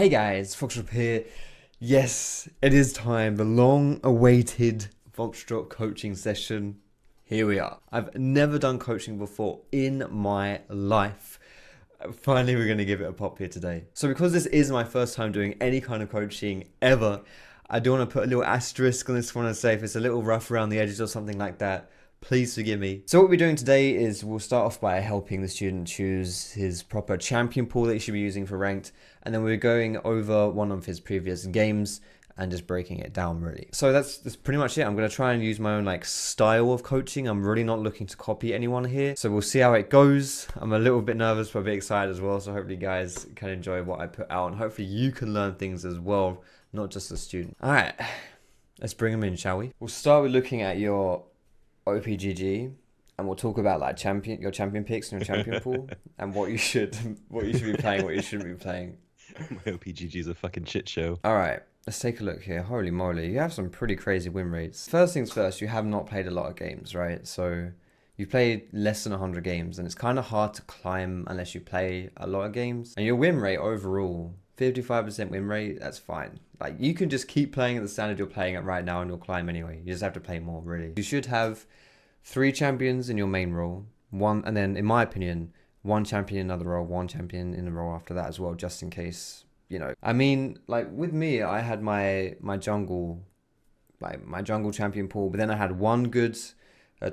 Hey guys, Foxdrop here. Yes, it is time. The long-awaited Foxdrop coaching session. Here we are. I've never done coaching before in my life. Finally, we're going to give it a pop here today. So because this is my first time doing any kind of coaching ever, I do want to put a little asterisk on this one and say if it's a little rough around the edges or something like that, please forgive me. So what we're doing today is we'll start off by helping the student choose his proper champion pool that he should be using for ranked. And then we're going over one of his previous games and just breaking it down really. So that's pretty much it. I'm going to try and use my own style of coaching. I'm really not looking to copy anyone here. So we'll see how it goes. I'm a little bit nervous but a bit excited as well. So hopefully you guys can enjoy what I put out and hopefully you can learn things as well, not just the student. All right, let's bring them in, shall we? We'll start with looking at your OPGG, and we'll talk about your champion picks and your champion pool, and what you should be playing, what you shouldn't be playing. My OPGG is a fucking shit show. All right, let's take a look here. Holy moly, you have some pretty crazy win rates. First things first, you have not played a lot of games, right? So you've played less than 100 games, and it's kind of hard to climb unless you play a lot of games. And your win rate overall, 55% win rate, that's fine. You can just keep playing at the standard you're playing at right now and you'll climb anyway. You just have to play more, really. You should have 3 champions in your main role, and then, in my opinion, 1 champion in another role, 1 champion in the role after that as well, just in case, I mean, with me, I had my jungle, my jungle champion pool, but then I had 1 good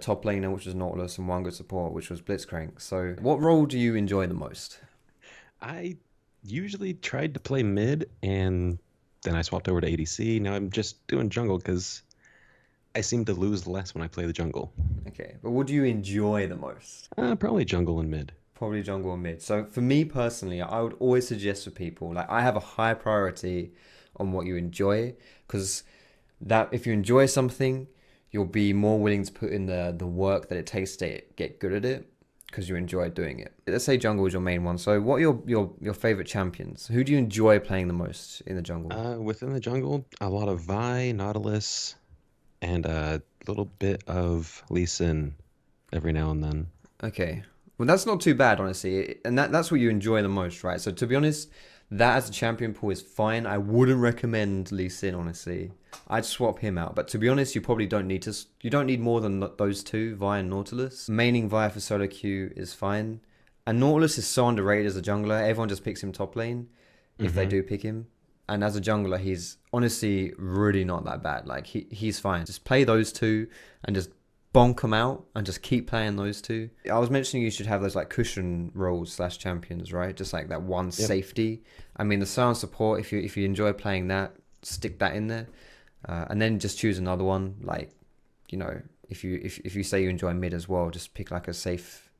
top laner, which was Nautilus, and 1 good support, which was Blitzcrank. So what role do you enjoy the most? I usually tried to play mid, and then I swapped over to ADC. Now I'm just doing jungle because I seem to lose less when I play the jungle. Okay, but what do you enjoy the most? Probably jungle and mid. Probably jungle and mid. So for me personally, I would always suggest for people, I have a high priority on what you enjoy, because that if you enjoy something, you'll be more willing to put in the work that it takes to get good at it, because you enjoy doing it. Let's say jungle is your main one. So what are your favorite champions? Who do you enjoy playing the most in the jungle? Within the jungle, a lot of Vi, Nautilus, and a little bit of Lee Sin every now and then. Okay. Well, that's not too bad, honestly. And that's what you enjoy the most, right? So to be honest, that as a champion pool is fine. I wouldn't recommend Lee Sin, honestly. I'd swap him out. But to be honest, you probably don't need to. You don't need more than those 2, Vi and Nautilus. Maining Vi for solo queue is fine. And Nautilus is so underrated as a jungler. Everyone just picks him top lane if they do pick him. And as a jungler, he's honestly really not that bad. He's fine. Just play those 2 and just bonk them out and just keep playing those 2. I was mentioning you should have those cushion roles / champions, right? Just that one safety. I mean, the silent support, if you enjoy playing that, stick that in there. And then just choose another one. If you say you enjoy mid as well, just pick a safe,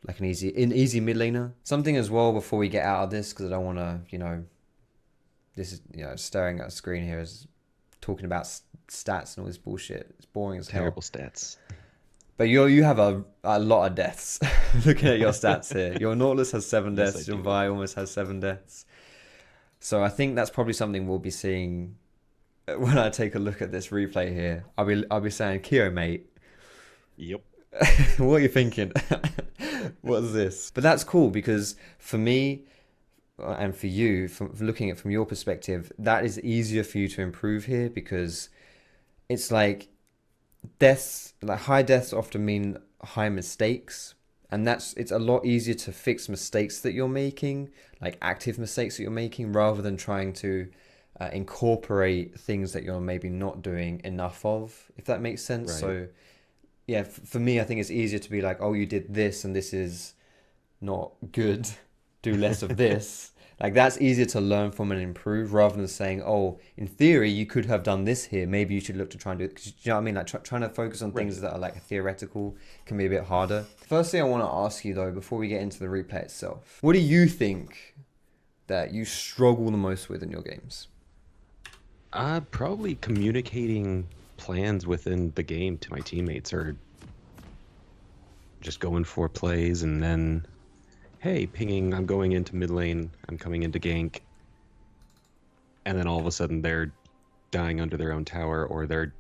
an easy mid laner. Something as well before we get out of this, because I don't want to, this is, staring at a screen here is talking about stats and all this bullshit. It's boring as hell. Terrible stats. But you have a lot of deaths. Looking at your stats here. Your Nautilus has 7 deaths. Yes, Your Vi almost has 7 deaths. So I think that's probably something we'll be seeing when I take a look at this replay here. I'll be saying, Kyo, mate. Yep. What are you thinking? What's this? But that's cool, because for me and for you, from looking at it from your perspective, that is easier for you to improve here, because it's deaths, high deaths often mean high mistakes, and it's a lot easier to fix mistakes that you're making, active mistakes that you're making, rather than trying to incorporate things that you're maybe not doing enough of, if that makes sense. Right. So yeah, for me, I think it's easier to be oh, you did this and this is not good, do less of this. That's easier to learn from and improve, rather than saying, oh, in theory, you could have done this here. Maybe you should look to try and do it. 'Cause, you know what I mean? Trying to focus on things that are theoretical can be a bit harder. First thing I want to ask you, though, before we get into the replay itself, what do you think that you struggle the most with in your games? Probably communicating plans within the game to my teammates, or just going for plays and then, hey, pinging, I'm going into mid lane, I'm coming into gank, and then all of a sudden they're dying under their own tower, or they're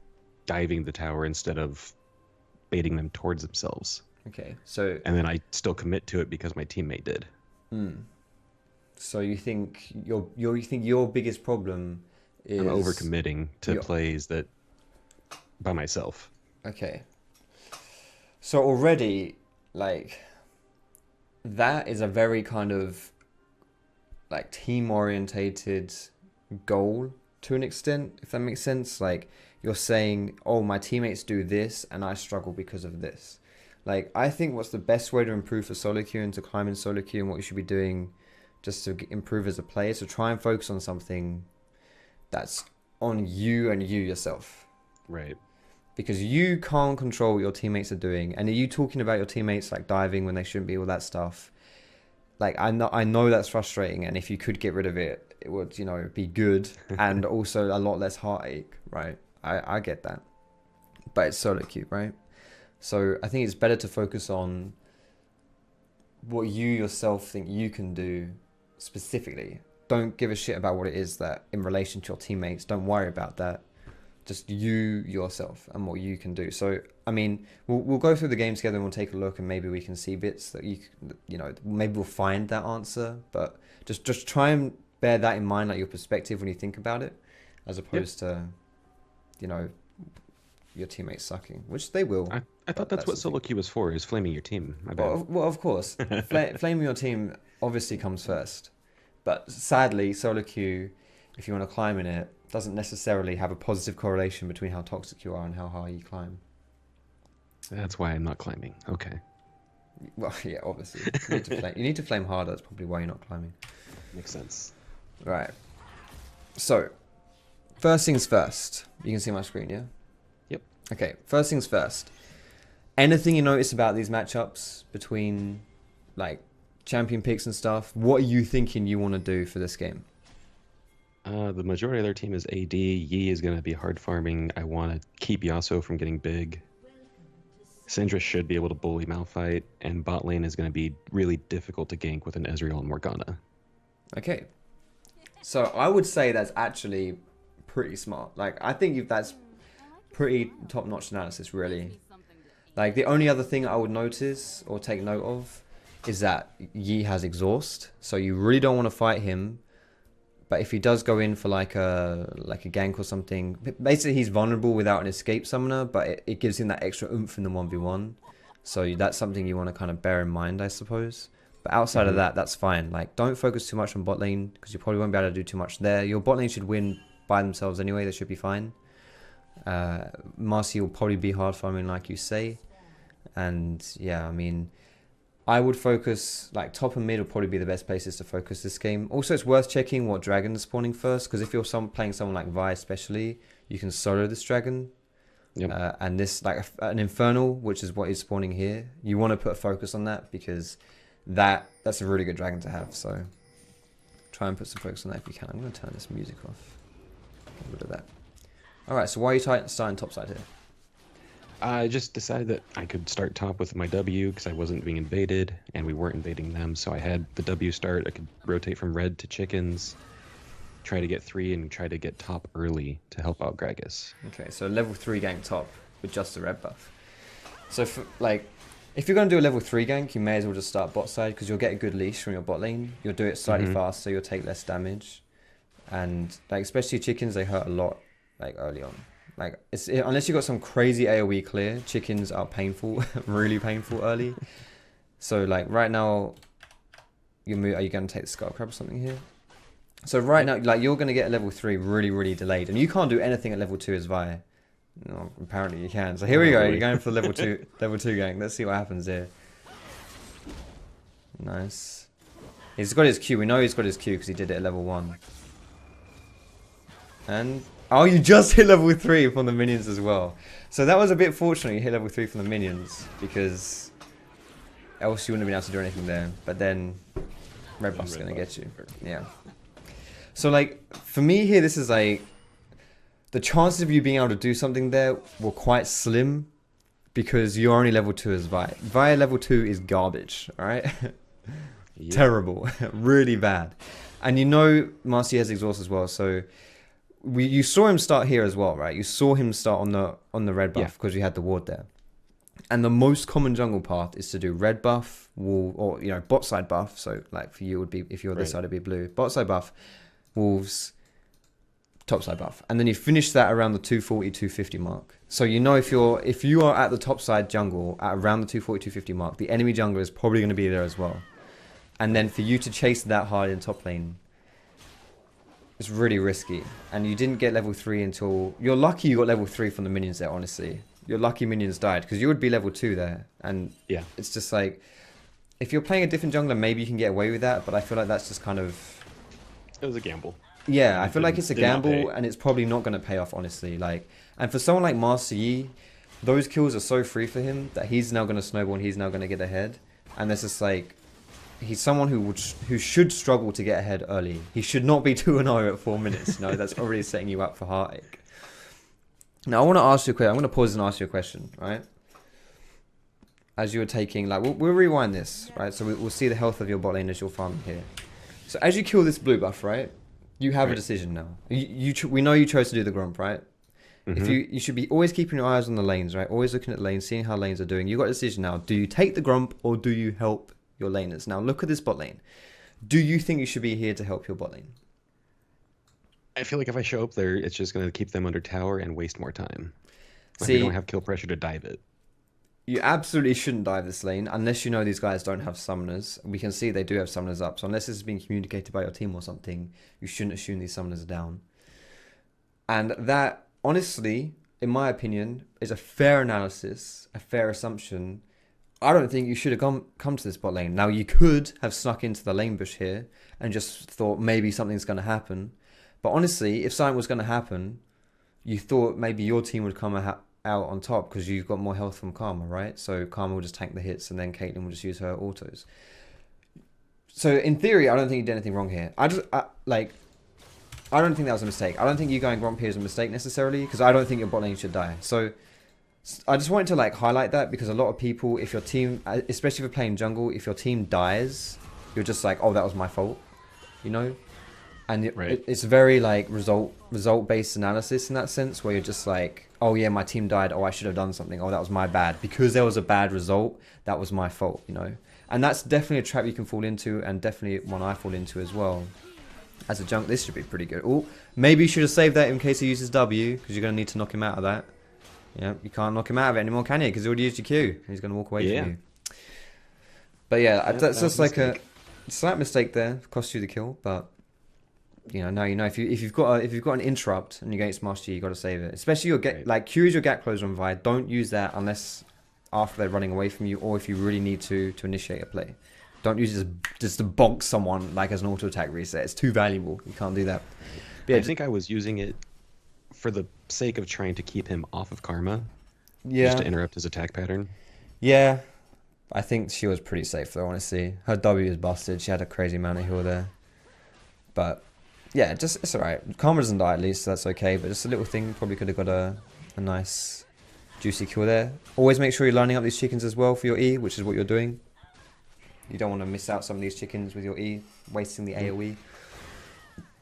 diving the tower instead of baiting them towards themselves. Okay, so... And then I still commit to it because my teammate did. So you think your biggest problem I'm is overcommitting to your plays that by myself. okay. So already, like that is a very kind of like team orientated goal to an extent, if that makes sense. Like you're saying, oh, my teammates do this and I struggle because of this. Like I think what's the best way to improve for solo queue and to climb in solo queue and what you should be doing just to improve as a player, so try and focus on something that's on you and you yourself, Right. because you can't control what your teammates are doing. And are you talking about your teammates like diving when they shouldn't be, all that stuff? Like I know that's frustrating, and if you could get rid of it, it would, be good, and also a lot less heartache, right? I get that, but it's solo queue, right? So I think it's better to focus on what you yourself think you can do specifically. Don't give a shit about what it is that in relation to your teammates. Don't worry about that. Just you yourself and what you can do. So I mean, we'll go through the game together and we'll take a look, and maybe we can see bits that maybe we'll find that answer. But just try and bear that in mind, like your perspective when you think about it, as Yep. opposed to your teammates sucking, which they will. I thought But that's that's what the thing. solo queue was for, is flaming your team. My bad. Well, of course, flaming your team obviously comes first. But sadly, solo queue, if you want to climb in it, doesn't necessarily have a positive correlation between how toxic you are and how high you climb. That's why I'm not climbing. Okay. Well, yeah, obviously. You need to flame harder. That's probably why you're not climbing. Makes sense. Right. So, first things first. You can see my screen, yeah? Yep. Okay, first things first. Anything you notice about these matchups between, like, champion picks and stuff? What are you thinking you want to do for this game? The majority of their team is AD. Yi is going to be hard farming. I want to keep Yasuo from getting big. Syndra should be able to bully Malphite, and bot lane is going to be really difficult to gank with an Ezreal and Morgana. Okay. So, I would say that's actually pretty smart. Like, I think that's pretty top-notch analysis, really. Like, the only other thing I would notice or take note of is that Yi has exhaust, so you really don't want to fight him. But if he does go in for like a gank or something, basically he's vulnerable without an escape summoner, but it gives him that extra oomph in the 1v1. So that's something you want to kind of bear in mind, I suppose. But outside of that, that's fine. Like, don't focus too much on bot lane, because you probably won't be able to do too much there. Your bot lane should win by themselves anyway. They should be fine. Marcy will probably be hard farming, like you say. And yeah, I mean, I would focus, like, top and mid will probably be the best places to focus this game. Also, it's worth checking what dragon is spawning first, because if you're playing someone like Vi especially, you can solo this dragon. Yep. And this, like, an Infernal, which is what is spawning here, you want to put a focus on that, because that's a really good dragon to have. So try and put some focus on that if you can. I'm going to turn this music off. Get rid of that. Alright, so why are you starting topside here? I just decided that I could start top with my W because I wasn't being invaded, and we weren't invading them, so I had the W start. I could rotate from red to chickens, try to get 3, and try to get top early to help out Gragas. Okay, so level 3 gank top with just the red buff. So, if you're going to do a level 3 gank, you may as well just start bot side, because you'll get a good leash from your bot lane. You'll do it slightly faster, you'll take less damage. And, like, especially chickens, they hurt a lot, like, early on. Like, unless you got some crazy AoE clear, chickens are painful, really painful early. So, like, right now, are you going to take the Skull Crab or something here? So right now, like, you're going to get a level 3 really, really delayed. And you can't do anything at level 2 as Vi. No, apparently you can. So here we go. You're going for level 2 gank. Let's see what happens here. Nice. He's got his Q. We know he's got his Q because he did it at level 1. And... oh, you just hit level 3 from the minions as well. So that was a bit fortunate you hit level 3 from the minions, because else you wouldn't have been able to do anything there. But then red buff's going to get you. Yeah. So, like, for me here, this is like, the chances of you being able to do something there were quite slim, because you're only level 2 as Vi. Vi level 2 is garbage, alright? Yep. Terrible. Really bad. And you know Marcy has exhaust as well, so... you saw him start here as well, right? You saw him start on the red buff because you had the ward there. And the most common jungle path is to do red buff, wolf, or bot side buff. So like for you it would be, if you're this side it'd be blue. Bot side buff, wolves, top side buff, and then you finish that around the 240, 250 mark. So if you are at the top side jungle at around the 240, 250 mark, the enemy jungler is probably going to be there as well. And then for you to chase that hard in top lane, it's really risky. And you didn't get level 3 until... You're lucky you got level 3 from the minions there, honestly. You're lucky minions died, because you would be level 2 there. And yeah, it's just like... If you're playing a different jungler, maybe you can get away with that, but I feel like that's just kind of... It was a gamble. Yeah, I feel like it's a gamble, and it's probably not going to pay off, honestly. And for someone like Master Yi, those kills are so free for him that he's now going to snowball and he's now going to get ahead. And there's just like... He's someone who should struggle to get ahead early. He should not be 2-0 at 4 minutes. That's already setting you up for heartache. Now, I want to ask you a question. I'm going to pause and ask you a question, right? As you were taking... we'll rewind this, right? So we'll see the health of your bot lane as you're farming here. So as you kill this blue buff, right? You have a decision now. We know you chose to do the Gromp, right? If you should be always keeping your eyes on the lanes, right? Always looking at lanes, seeing how lanes are doing. You got a decision now. Do you take the Gromp or do you help your laners? Now look at this bot lane. Do you think you should be here to help your bot lane? I feel like if I show up there, it's just going to keep them under tower and waste more time. See, you don't have kill pressure to dive it. You absolutely shouldn't dive this lane unless you know these guys don't have summoners. We can see they do have summoners up, so unless this is being communicated by your team or something, you shouldn't assume these summoners are down. And that, honestly, in my opinion, is a fair analysis, a fair assumption. I don't think you should have come to this bot lane. Now, you could have snuck into the lane bush here and just thought maybe something's going to happen. But honestly, if something was going to happen, you thought maybe your team would come out on top because you've got more health from Karma, right? So Karma will just tank the hits and then Caitlyn will just use her autos. So in theory, I don't think you did anything wrong here. I don't think that was a mistake. I don't think you going Gromp here is a mistake necessarily, because I don't think your bot lane should die. So I just wanted to highlight that, because a lot of people, if your team, especially if you're playing jungle, if your team dies, you're just like, oh, that was my fault, And it's very result based analysis in that sense, where you're just like, oh yeah, my team died, oh I should have done something, oh that was my bad, because there was a bad result, that was my fault, And that's definitely a trap you can fall into, and definitely one I fall into as well. As a junk, this should be pretty good. Oh, maybe you should have saved that in case he uses W, because you're going to need to knock him out of that. Yeah, you can't knock him out of it anymore, can you? Because he already used your Q. He's going to walk away from you. But yeah, that's just like a slight mistake there. Cost you the kill, but now you know if you've got an interrupt and you're against Master Yi, you got to save it. Especially your Q is your gap closer on Vi. Don't use that unless after they're running away from you, or if you really need to initiate a play. Don't use it just to bonk someone as an auto attack reset. It's too valuable. You can't do that. But yeah, I think I was using it for the sake of trying to keep him off of Karma. Yeah. Just to interrupt his attack pattern. Yeah. I think she was pretty safe though, honestly. Her W is busted. She had a crazy amount of heal there. But yeah, it's alright. Karma doesn't die at least, so that's okay. But just a little thing. Probably could have got a nice juicy kill there. Always make sure you're lining up these chickens as well for your E, which is what you're doing. You don't want to miss out some of these chickens with your E, wasting the AoE.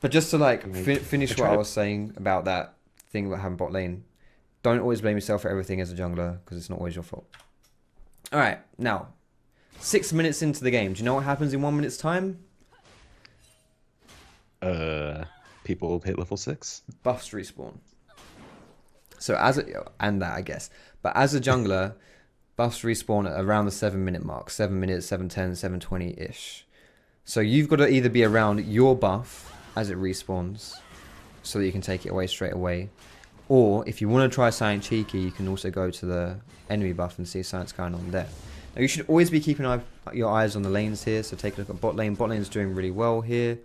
But just to finish what I was saying about that thing about having bot lane, don't always blame yourself for everything as a jungler, because it's not always your fault. Alright, now, 6 minutes into the game. Do you know what happens in 1 minute's time? People hit level 6. Buffs respawn. So I guess. But as a jungler, buffs respawn at around the 7 minute mark. 7 minutes, 7:10, 7:20-ish. So you've got to either be around your buff as it respawns, so that you can take it away straight away. Or if you want to try something cheeky, you can also go to the enemy buff and see something's going on there. Now you should always be keeping your eyes on the lanes here, so take a look at bot lane. Bot lane's doing really well here.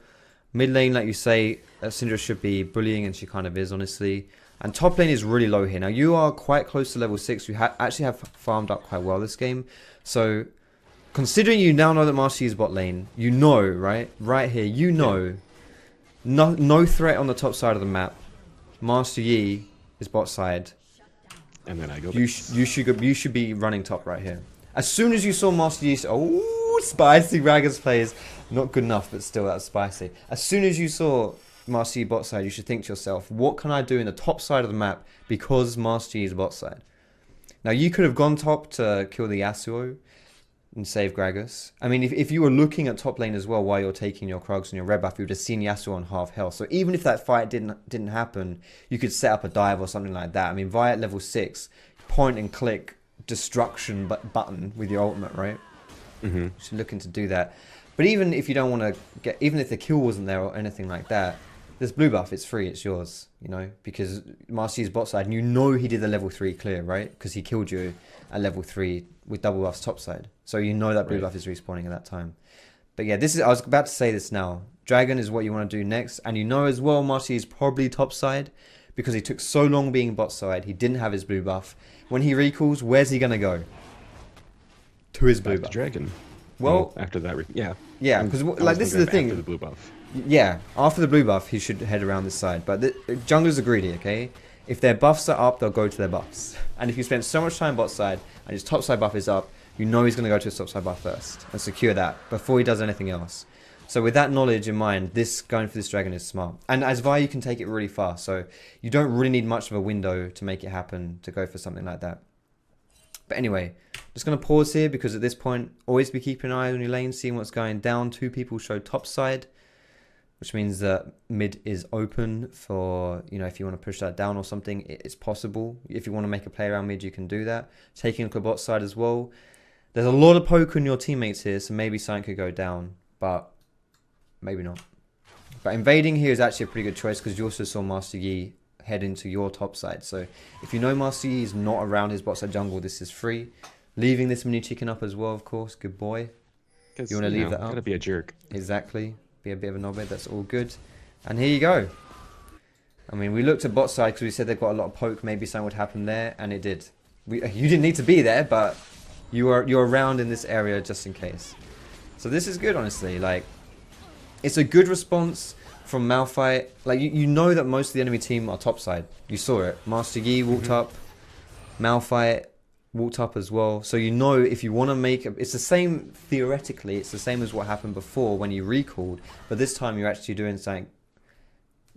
Mid lane, like you say, Syndra should be bullying, and she kind of is, honestly. And top lane is really low here. Now you are quite close to level 6. You actually have farmed up quite well this game. So considering you now know that Master Yi is bot lane, right? Right here, no threat on the top side of the map. Master Yi is bot side. And then I go. You should be running top right here. As soon as you saw Master Yi, oh, spicy Raggers plays. Not good enough, but still that's spicy. As soon as you saw Master Yi bot side, you should think to yourself, what can I do in the top side of the map because Master Yi is bot side? Now, you could have gone top to kill the Yasuo and save Gragas. I mean, if you were looking at top lane as well while you're taking your Krugs and your red buff, you would have seen Yasuo on half health. So even if that fight didn't happen, you could set up a dive or something like that. I mean, Vi at level 6, point and click destruction button with your ultimate, right? Mm-hmm. She's looking to do that. But even if you don't want to get, even if the kill wasn't there or anything like that, this blue buff, it's free, it's yours, you know, because Master Yi's bot side, and you know he did the level 3 clear, right? Because he killed you at level 3 with double buffs top side. So you know that blue buff is respawning at that time. But yeah, this is, I was about to say this now. Dragon is what you want to do next. And you know as well, Master Yi is probably top side because he took so long being bot side. He didn't have his blue buff. When he recalls, where's he going to go? To his blue buff. Dragon. Well, after that, yeah. Yeah, because like this is the thing. After the blue buff. Yeah, after the blue buff, he should head around this side. But junglers are greedy, okay? If their buffs are up, they'll go to their buffs. And if you spend so much time bot side and his top side buff is up, you know he's going to go to his top side buff first and secure that before he does anything else. So with that knowledge in mind, going for this dragon is smart. And as Vi, you can take it really far. So you don't really need much of a window to make it happen to go for something like that. But anyway, just going to pause here because at this point, always be keeping an eye on your lane, seeing what's going down. 2 people show top side, which means that mid is open for, you know, if you want to push that down or something, it's possible. If you want to make a play around mid, you can do that. Taking a bot side as well. There's a lot of poke on your teammates here, so maybe something could go down, but maybe not. But invading here is actually a pretty good choice because you also saw Master Yi head into your top side. So if you know Master Yi is not around his bot side jungle, this is free. Leaving this mini chicken up as well, of course. Good boy. You want to leave that up? Gotta be a jerk. Exactly. Be a bit of a knobhead. That's all good. And here you go. I mean, we looked at bot side because we said they've got a lot of poke. Maybe something would happen there, and it did. You didn't need to be there, but you're around in this area just in case. So this is good, honestly. Like, it's a good response from Malphite. Like, you know that most of the enemy team are topside. You saw it. Master Yi walked up. Malphite walked up as well. So you know if you want to make it's the same, theoretically, it's the same as what happened before when you recalled. But this time you're actually doing something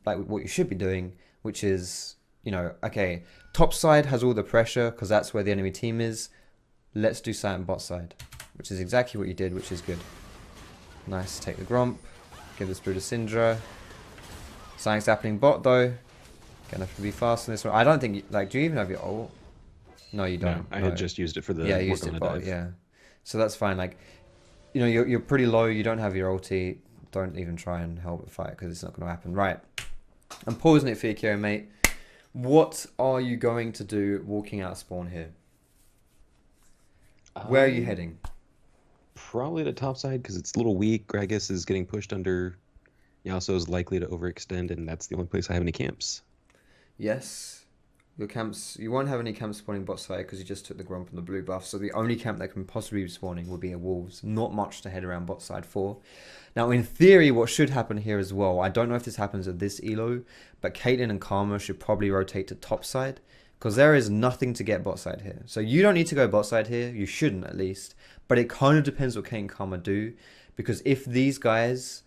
like what you should be doing, which is, you know, okay, top side has all the pressure because that's where the enemy team is. Let's do something bot side, which is exactly what you did, which is good. Nice, take the Gromp, give this blue to Syndra. Something's happening bot though. Gonna have to be fast on this one. I don't think, like, do you even have your ult? No, you don't. No, I had just used it for the you used it bot, yeah. So that's fine. Like, you know, you're pretty low. You don't have your ulti. Don't even try and help the fight because it's not going to happen. Right. I'm pausing it for you, Kieran, mate. What are you going to do walking out of spawn here? Where are you heading? Probably the top side because it's a little weak. Gragas is getting pushed under. Yasuo is likely to overextend, and that's the only place I have any camps. Yes. Your camps, you won't have any camps spawning bot side because you just took the Gromp and the blue buff. So the only camp that can possibly be spawning would be a Wolves. Not much to head around bot side for. Now, in theory, what should happen here as well, I don't know if this happens at this elo, but Caitlyn and Karma should probably rotate to top side because there is nothing to get bot side here. So you don't need to go bot side here. You shouldn't, at least. But it kind of depends what Caitlyn and Karma do, because if these guys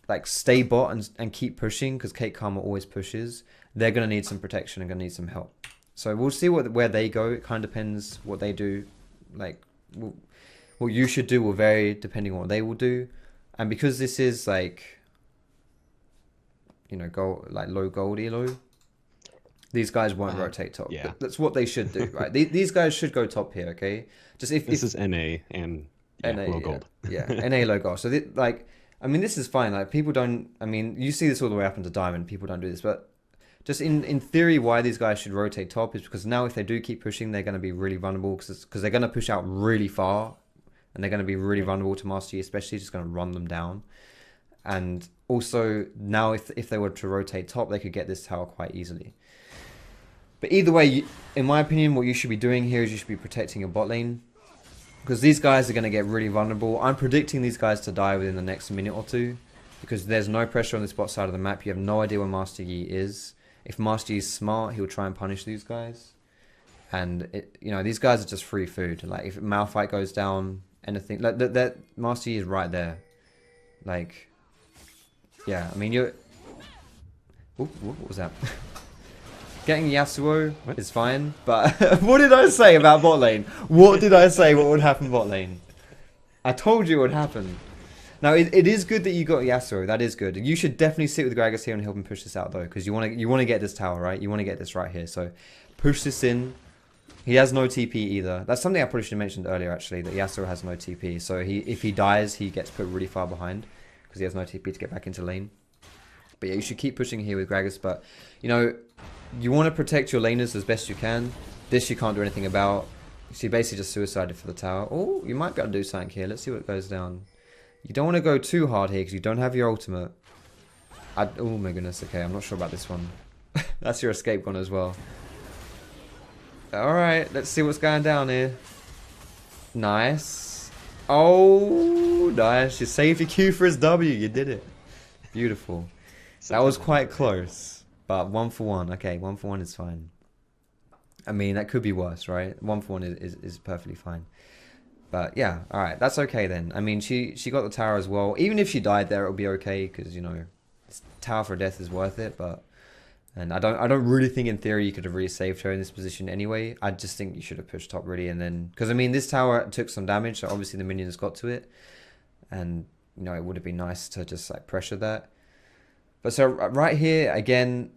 like stay bot and keep pushing, because Kate Karma always pushes, they're going to need some protection and going to need some help. So we'll see where they go. It kind of depends what they do. Like, what you should do will vary depending on what they will do. And because this is like, you know, low gold elo, these guys won't rotate top. Yeah. That's what they should do, right? These guys should go top here, okay? Just if this is NA and low gold. Yeah, NA low gold. So like, I mean, this is fine. Like, people don't, I mean, you see this all the way up into diamond. People don't do this, but just in theory, why these guys should rotate top is because now if they do keep pushing, they're going to be really vulnerable because they're going to push out really far and they're going to be really vulnerable to Master Yi, especially just going to run them down. And also now if they were to rotate top, they could get this tower quite easily. But either way, in my opinion, what you should be doing here is you should be protecting your bot lane because these guys are going to get really vulnerable. I'm predicting these guys to die within the next minute or two because there's no pressure on this bot side of the map. You have no idea where Master Yi is. If Master Yi is smart, he'll try and punish these guys. And, you know, these guys are just free food. Like, if Malphite goes down, anything... Like, that Master Yi is right there. Like, yeah, I mean, you're... Ooh, what was that? Getting Yasuo What? is fine, but what did I say about bot lane? What did I say what would happen bot lane? I told you what would happen. Now, it is good that you got Yasuo. That is good. You should definitely sit with Gragas here and help him push this out, though, because you want to get this tower, right? You want to get this right here. So, push this in. He has no TP either. That's something I probably should have mentioned earlier, actually, that Yasuo has no TP. So, if he dies, he gets put really far behind because he has no TP to get back into lane. But yeah, you should keep pushing here with Gragas. But, you know, you want to protect your laners as best you can. This you can't do anything about. She basically just suicided for the tower. Oh, you might be able to do something here. Let's see what goes down. You don't want to go too hard here because you don't have your ultimate. Oh my goodness, okay, I'm not sure about this one. That's your escape gone as well. Alright, let's see what's going down here. Nice. Oh, nice. You saved your Q for his W. You did it. Beautiful. That was quite close. But 1 for 1. Okay, 1 for 1 is fine. I mean, that could be worse, right? 1 for 1 is perfectly fine. But yeah, all right, that's okay then. I mean, she got the tower as well. Even if she died there, it'll be okay because you know, tower for death is worth it. But and I don't really think in theory you could have really saved her in this position anyway. I just think you should have pushed top really and then because I mean this tower took some damage, so obviously the minions got to it, and you know it would have been nice to just like pressure that. But so right here again.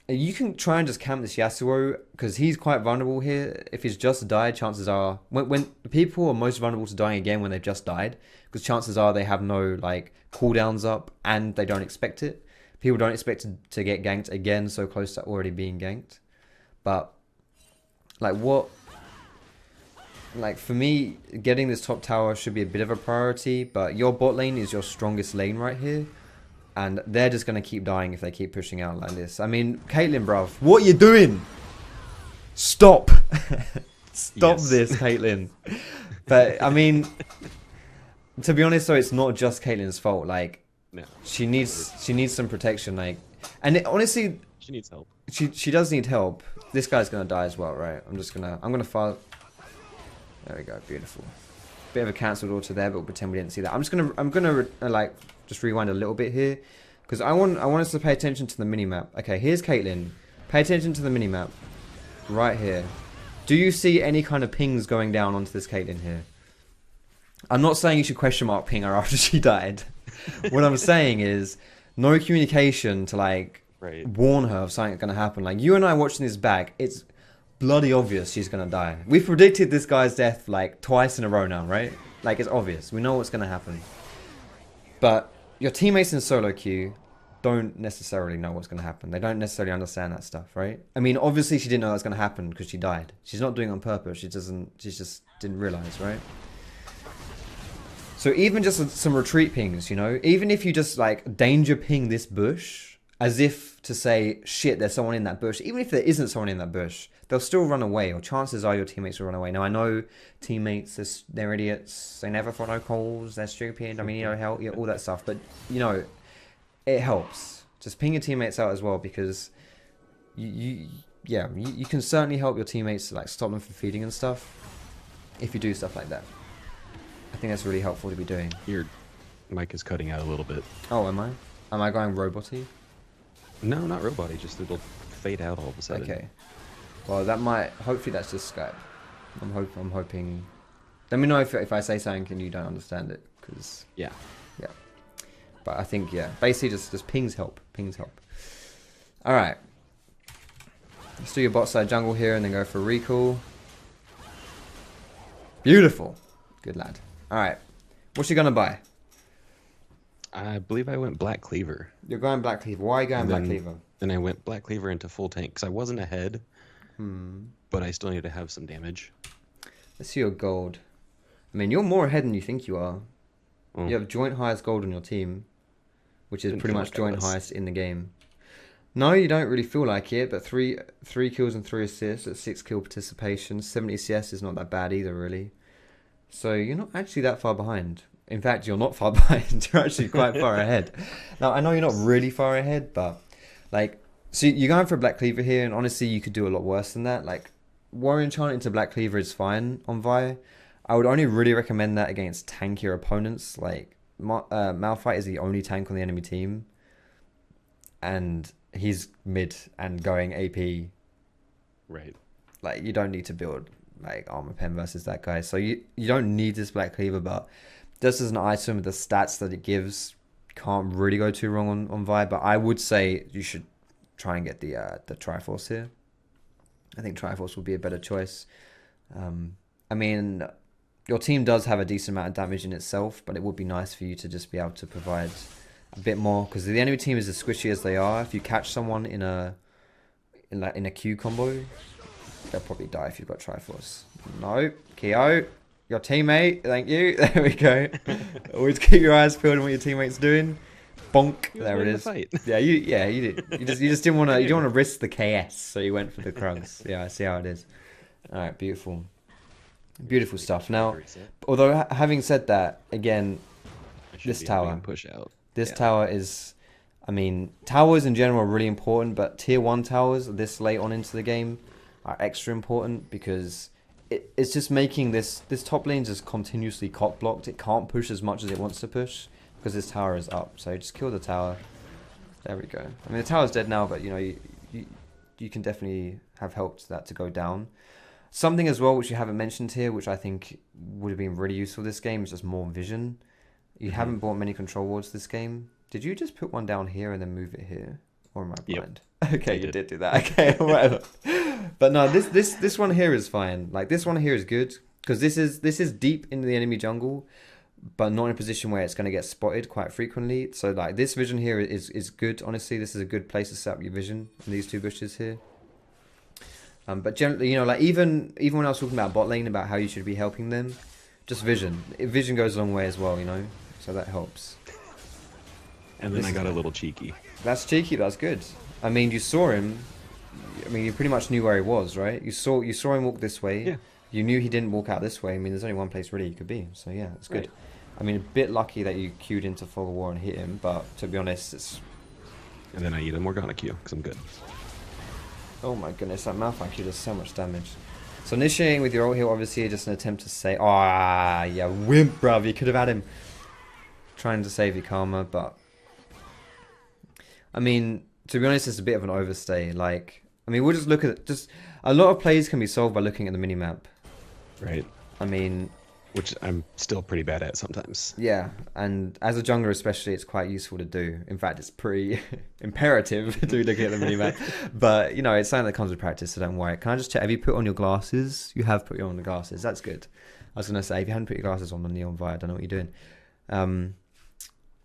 You can try and just camp this Yasuo because he's quite vulnerable here. If he's just died, chances are when people are most vulnerable to dying again when they've just died, because chances are they have no like cooldowns up and they don't expect it. People don't expect to get ganked again so close to already being ganked. But like for me, getting this top tower should be a bit of a priority. But your bot lane is your strongest lane right here. And they're just going to keep dying if they keep pushing out like this. I mean, Caitlyn, bruv, what are you doing? Stop. Stop this, Caitlyn. But, I mean, to be honest, though, it's not just Caitlyn's fault. Like, no. She needs some protection. Like, and honestly... She needs help. She does need help. This guy's going to die as well, right? I'm going to fire... There we go, beautiful. Bit of a cancelled auto there, but we'll pretend we didn't see that. I'm gonna like just rewind a little bit here because I want us to pay attention to the minimap. Okay, here's Caitlyn. Pay attention to the minimap right here. Do you see any kind of pings going down onto this Caitlyn here? I'm not saying you should question mark ping her after she died. What I'm saying is no communication to like warn her of something gonna happen. Like you and I watching this back, it's bloody obvious she's gonna die. We've predicted this guy's death like twice in a row now, right? Like it's obvious. We know what's gonna happen. But your teammates in solo queue don't necessarily know what's gonna happen. They don't necessarily understand that stuff, right? I mean, obviously she didn't know that was gonna happen because she died. She's not doing it on purpose. She just didn't realize, right? So even just some retreat pings, you know, even if you just like danger ping this bush as if to say, shit, there's someone in that bush. Even if there isn't someone in that bush, they'll still run away, or chances are your teammates will run away. Now, I know teammates, they're idiots. They never follow calls. They're stupid. I mean, you know, hell, yeah, all that stuff. But, you know, it helps. Just ping your teammates out as well because you can certainly help your teammates to, like, stop them from feeding and stuff if you do stuff like that. I think that's really helpful to be doing. Your mic is cutting out a little bit. Oh, am I? Am I going robot-y? No, not robot-y. Just it'll fade out all of a sudden. Okay. Well, that might... Hopefully that's just Skype. I'm hoping... Let me know if I say something and you don't understand it, because... Yeah. Yeah. But I think, yeah. Basically, just pings help. Pings help. Alright. Let's do your bot side jungle here and then go for recall. Beautiful. Good lad. Alright. What's she gonna buy? I believe I went Black Cleaver. You're going Black Cleaver. Why are you going Black Cleaver? Then I went Black Cleaver into full tank because I wasn't ahead, but I still needed to have some damage. Let's see your gold. I mean, you're more ahead than you think you are. Well, you have joint highest gold on your team, which is pretty much like joint highest in the game. No, you don't really feel like it, but three kills and 3 assists at 6 kill participation. 70 CS is not that bad either, really. So you're not actually that far behind. In fact, you're not far behind. You're actually quite far ahead. Now, I know you're not really far ahead, but like, so you're going for a Black Cleaver here, and honestly, you could do a lot worse than that. Like, Warrior Enchant into Black Cleaver is fine on Vi. I would only really recommend that against tankier opponents. Like, Malphite is the only tank on the enemy team, and he's mid and going AP Right. Like, you don't need to build like armor pen versus that guy. So you don't need this Black Cleaver, but just as an item with the stats that it gives, can't really go too wrong on Vi. But I would say you should try and get the Triforce here. I think Triforce will be a better choice. I mean, your team does have a decent amount of damage in itself, but it would be nice for you to just be able to provide a bit more, because the enemy team is as squishy as they are. If you catch someone in a Q combo, they'll probably die if you've got Triforce. No, Kyo, your teammate. Thank you. There we go. Always keep your eyes peeled on what your teammate's doing. Bonk. There it is. Yeah, you did. You just didn't want to. You don't want to risk the KS, so you went for the Krugs. Yeah, I see how it is. All right, beautiful, beautiful stuff. Now, although having said that, again, this tower, push out. This tower is, I mean, towers in general are really important, but tier 1 towers this late on into the game are extra important, because it's just making this top lane just continuously cock blocked. It can't push as much as it wants to push because this tower is up. So just kill the tower. There we go. I mean, the tower's dead now, but you know, you can definitely have helped that to go down. Something as well which you haven't mentioned here, which I think would have been really useful this game, is just more vision. You haven't bought many control wards this game. Did you just put one down here and then move it here? Or am I blind? Yep. Okay, you did do that. Okay, whatever. But no, this one here is fine. Like, this one here is good, because this is deep into the enemy jungle, but not in a position where it's going to get spotted quite frequently. So like, this vision here is good. Honestly, this is a good place to set up your vision in these two bushes here. But generally, you know, like even when I was talking about bot lane, about how you should be helping them, just vision. Vision goes a long way as well, you know. So that helps. And then I got a little cheeky. That's cheeky. That's good. I mean, you saw him. I mean, you pretty much knew where he was, right? You saw him walk this way. Yeah. You knew he didn't walk out this way. I mean, there's only one place really he could be. So yeah, it's good. Right. I mean, a bit lucky that you queued into Fog of War and hit him, but to be honest, it's... And then I eat a Morgana Q, because I'm good. Oh my goodness, that Malphite Q does so much damage. So initiating with your ult heal, obviously, just an attempt to say, ah, yeah, wimp, bruv, you could have had him trying to save your karma, but... I mean, to be honest, it's a bit of an overstay. Like, I mean, we'll just look at... a lot of plays can be solved by looking at the minimap. Right. I mean... Which I'm still pretty bad at sometimes. Yeah, and as a jungler especially, it's quite useful to do. In fact, it's pretty imperative to look at the minimap. But, you know, it's something that comes with practice, so don't worry. Can I just check, have you put on your glasses? You have put on the glasses, that's good. I was going to say, if you hadn't put your glasses on the Neon Vi, I don't know what you're doing.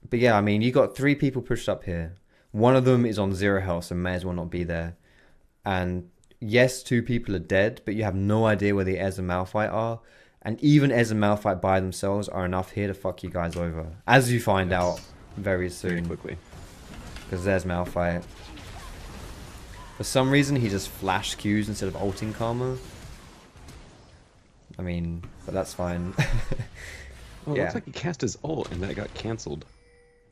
But yeah, I mean, you got 3 people pushed up here. One of them is on 0 health, so may as well not be there. And yes, 2 people are dead, but you have no idea where the Ez and Malphite are. And even Ez and Malphite by themselves are enough here to fuck you guys over. As you find out very soon. Very quickly. Because there's Malphite. For some reason, he just flash Qs instead of ulting Karma. I mean, but that's fine. Well, it looks like he cast his ult and that got cancelled.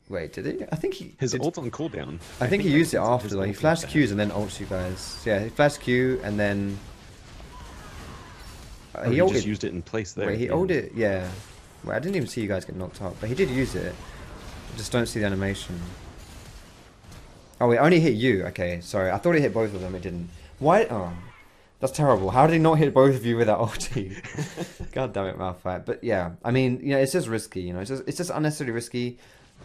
Wait, did he? I think he... His ult's on cooldown. I think he used it after, though. He flashed Qs and then ults you guys. So yeah, he flashed Q and then... he just used it in place there. Wait, he ulted it? Yeah. Wait, I didn't even see you guys get knocked up, but he did use it. I just don't see the animation. Oh, it only hit you. Okay, sorry. I thought it hit both of them. It didn't. Why? Oh, that's terrible. How did he not hit both of you with that ulti? God damn it, Malphite. But yeah, I mean, you know, it's just risky. You know, it's just unnecessarily risky.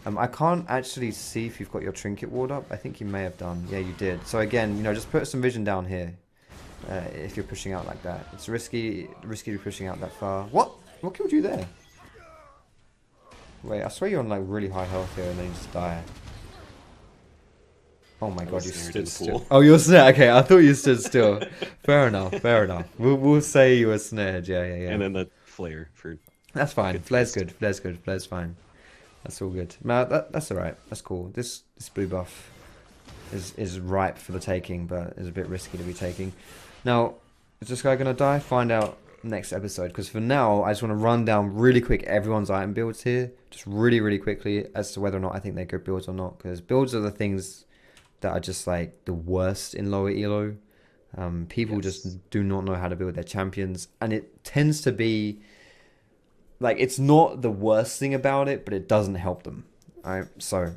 I can't actually see if you've got your trinket ward up. I think you may have done. Yeah, you did. So again, you know, just put some vision down here. If you're pushing out like that, it's risky to be pushing out that far. What killed you there? Wait, I swear you're on like really high health here and then you just die. Oh my god, you stood still. Oh, you're snared. Okay, I thought you stood still. Fair enough, fair enough. We'll say you were snared. Yeah. And then the flare for... That's fine. Flare's good. Flare's fine. That's all good. No, that's alright. That's cool. This blue buff is ripe for the taking, but is a bit risky to be taking. Now, is this guy going to die? Find out next episode. Because for now, I just want to run down really quick everyone's item builds here. Just really, really quickly as to whether or not I think they're good builds or not. Because builds are the things that are just like the worst in lower elo. People just do not know how to build their champions. And it tends to be... Like, it's not the worst thing about it, but it doesn't help them. Alright, so...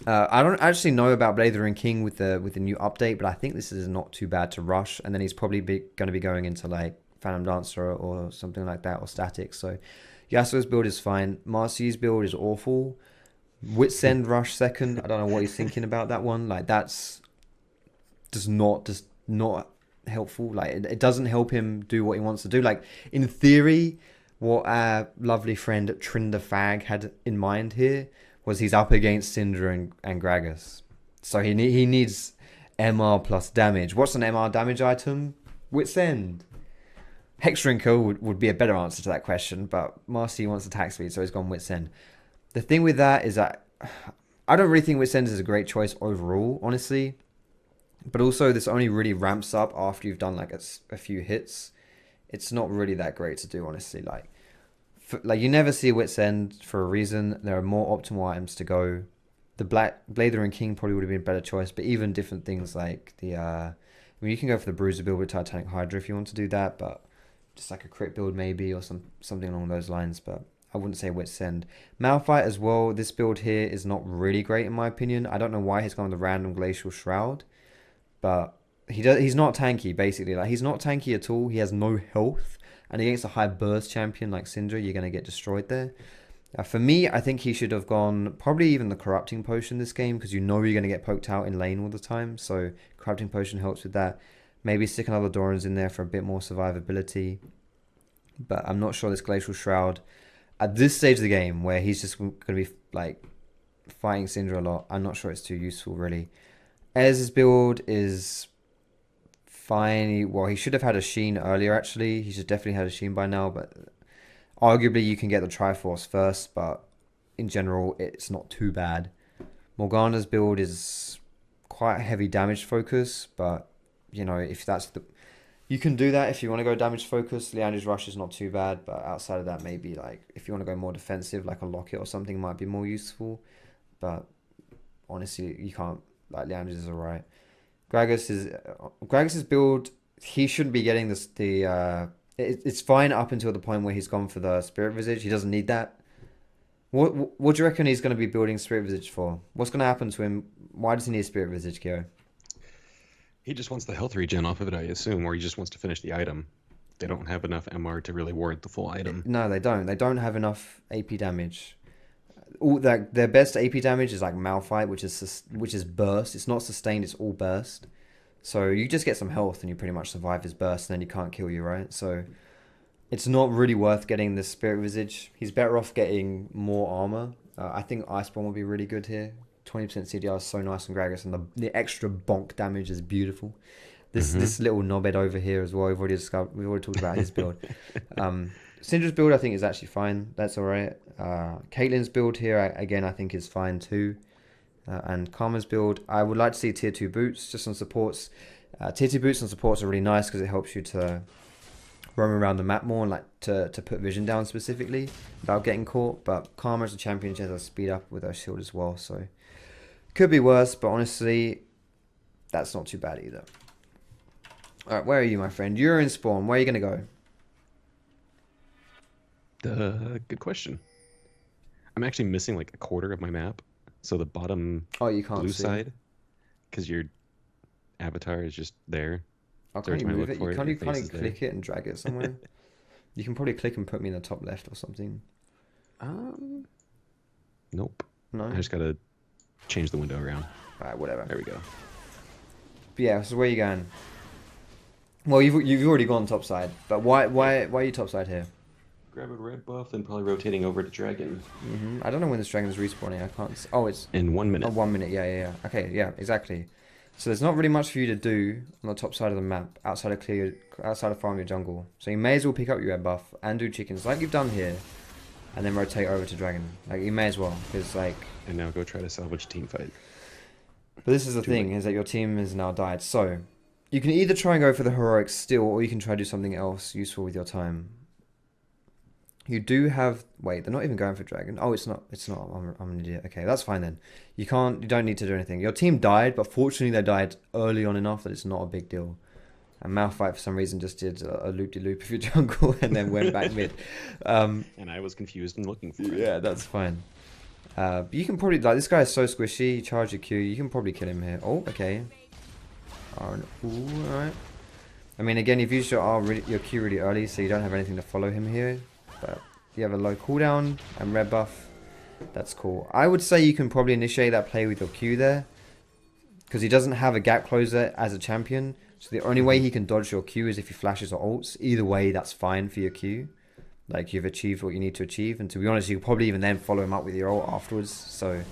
I don't actually know about Blathering King with the new update, but I think this is not too bad to rush. And then he's probably going to be going into like Phantom Dancer or something like that, or Static. So Yasuo's build is fine. Marcy's build is awful. Witsend rush second. I don't know what he's thinking about that one. Like that's just not helpful. Like it doesn't help him do what he wants to do. Like in theory, what our lovely friend Trinder Fag had in mind here was he's up against Syndra and Gragas. So he needs MR plus damage. What's an MR damage item? Witsend. Hexdrinker would be a better answer to that question, but Marcy wants attack speed, so he's gone Witsend. The thing with that is that I don't really think Witsend is a great choice overall, honestly. But also, this only really ramps up after you've done like a few hits. It's not really that great to do, honestly. Like you never see a Witsend for a reason. There are more optimal items to go. The Blather and King probably would have been a better choice, but even different things like I mean, you can go for the Bruiser build with Titanic Hydra if you want to do that, but just like a crit build maybe, or something along those lines. But I wouldn't say Witsend. Malphite as well. This build here is not really great in my opinion. I don't know why he's gone with the random Glacial Shroud, but he's not tanky basically. Like he's not tanky at all. He has no health, and against a high burst champion like Syndra, you're gonna get destroyed there. For me, I think he should have gone probably even the Corrupting Potion this game, because you know you're going to get poked out in lane all the time. So Corrupting Potion helps with that. Maybe stick another Doran's in there for a bit more survivability. But I'm not sure this Glacial Shroud, at this stage of the game, where he's just going to be like fighting Syndra a lot, I'm not sure it's too useful really. Ez's build is fine. Well, he should have had a Sheen earlier actually. He should definitely had a Sheen by now, but arguably, you can get the Triforce first, but in general, it's not too bad. Morgana's build is quite a heavy damage focus, but, you know, if that's the... You can do that if you want to go damage focus. Leandra's Rush is not too bad, but outside of that, maybe, like, if you want to go more defensive, like a Locket or something might be more useful. But, honestly, you can't... Like, Leandra's is alright. Gragas's build, he shouldn't be getting it's fine up until the point where he's gone for the Spirit Visage. He doesn't need that. What do you reckon he's going to be building Spirit Visage for? What's going to happen to him? Why does he need Spirit Visage, Kyo? He just wants the health regen off of it, I assume, or he just wants to finish the item. They don't have enough MR to really warrant the full item. No, they don't. They don't have enough AP damage. All their best AP damage is like Malphite, which is burst. It's not sustained. It's all burst. So you just get some health and you pretty much survive his burst, and then he can't kill you, right? So it's not really worth getting the Spirit Visage. He's better off getting more armor. I think Iceborne will be really good here. 20% CDR is so nice on Gragas, and the extra bonk damage is beautiful. This little knobhead over here as well. We've already talked about his build. Syndra's build I think is actually fine. That's all right. Caitlyn's build here again I think is fine too. And Karma's build, I would like to see tier 2 boots just on supports. Tier 2 boots on supports are really nice because it helps you to roam around the map more and like to put vision down specifically without getting caught. But Karma as a champion, she has a speed up with her shield as well, so could be worse, but honestly, that's not too bad either. Alright, where are you, my friend? You're in spawn. Where are you going to go? Good question. I'm actually missing like a quarter of my map. So the bottom you can't blue see. side, because your avatar is just there. Oh, can't you move it? Can't you click it and drag it somewhere? You can probably click and put me in the top left or something. Nope. No? I just gotta change the window around. Alright, whatever. There we go. But yeah, so where are you going? Well, you've already gone top side, but why are you top side here? Grab a red buff and probably rotating over to dragon. I don't know when this dragon is respawning. I can't. Oh, it's in 1 minute. Oh, 1 minute. Yeah. Okay, yeah, exactly. So there's not really much for you to do on the top side of the map outside of farm your jungle. So you may as well pick up your red buff and do chickens like you've done here, and then rotate over to dragon. Like you may as well, because like. And now go try to salvage a team fight. But this is the thing, is that your team has now died. So you can either try and go for the heroics still, or you can try to do something else useful with your time. You do have... Wait, they're not even going for dragon. Oh, it's not. I'm an idiot. Okay, that's fine then. You don't need to do anything. Your team died, but fortunately they died early on enough that it's not a big deal. And Malphite, for some reason, just did a loop-de-loop of your jungle and then went back mid. And I was confused and looking for it. Yeah, that's fine. But you can probably, like, this guy is so squishy. Charge your Q. You can probably kill him here. Oh, okay. Alright. I mean, again, you've used your Q really early, so you don't have anything to follow him here. But you have a low cooldown and red buff. That's cool. I would say you can probably initiate that play with your Q there, because he doesn't have a gap closer as a champion. So the only way he can dodge your Q is if he flashes or ults. Either way, that's fine for your Q. Like, you've achieved what you need to achieve. And to be honest, you could probably even then follow him up with your ult afterwards. So,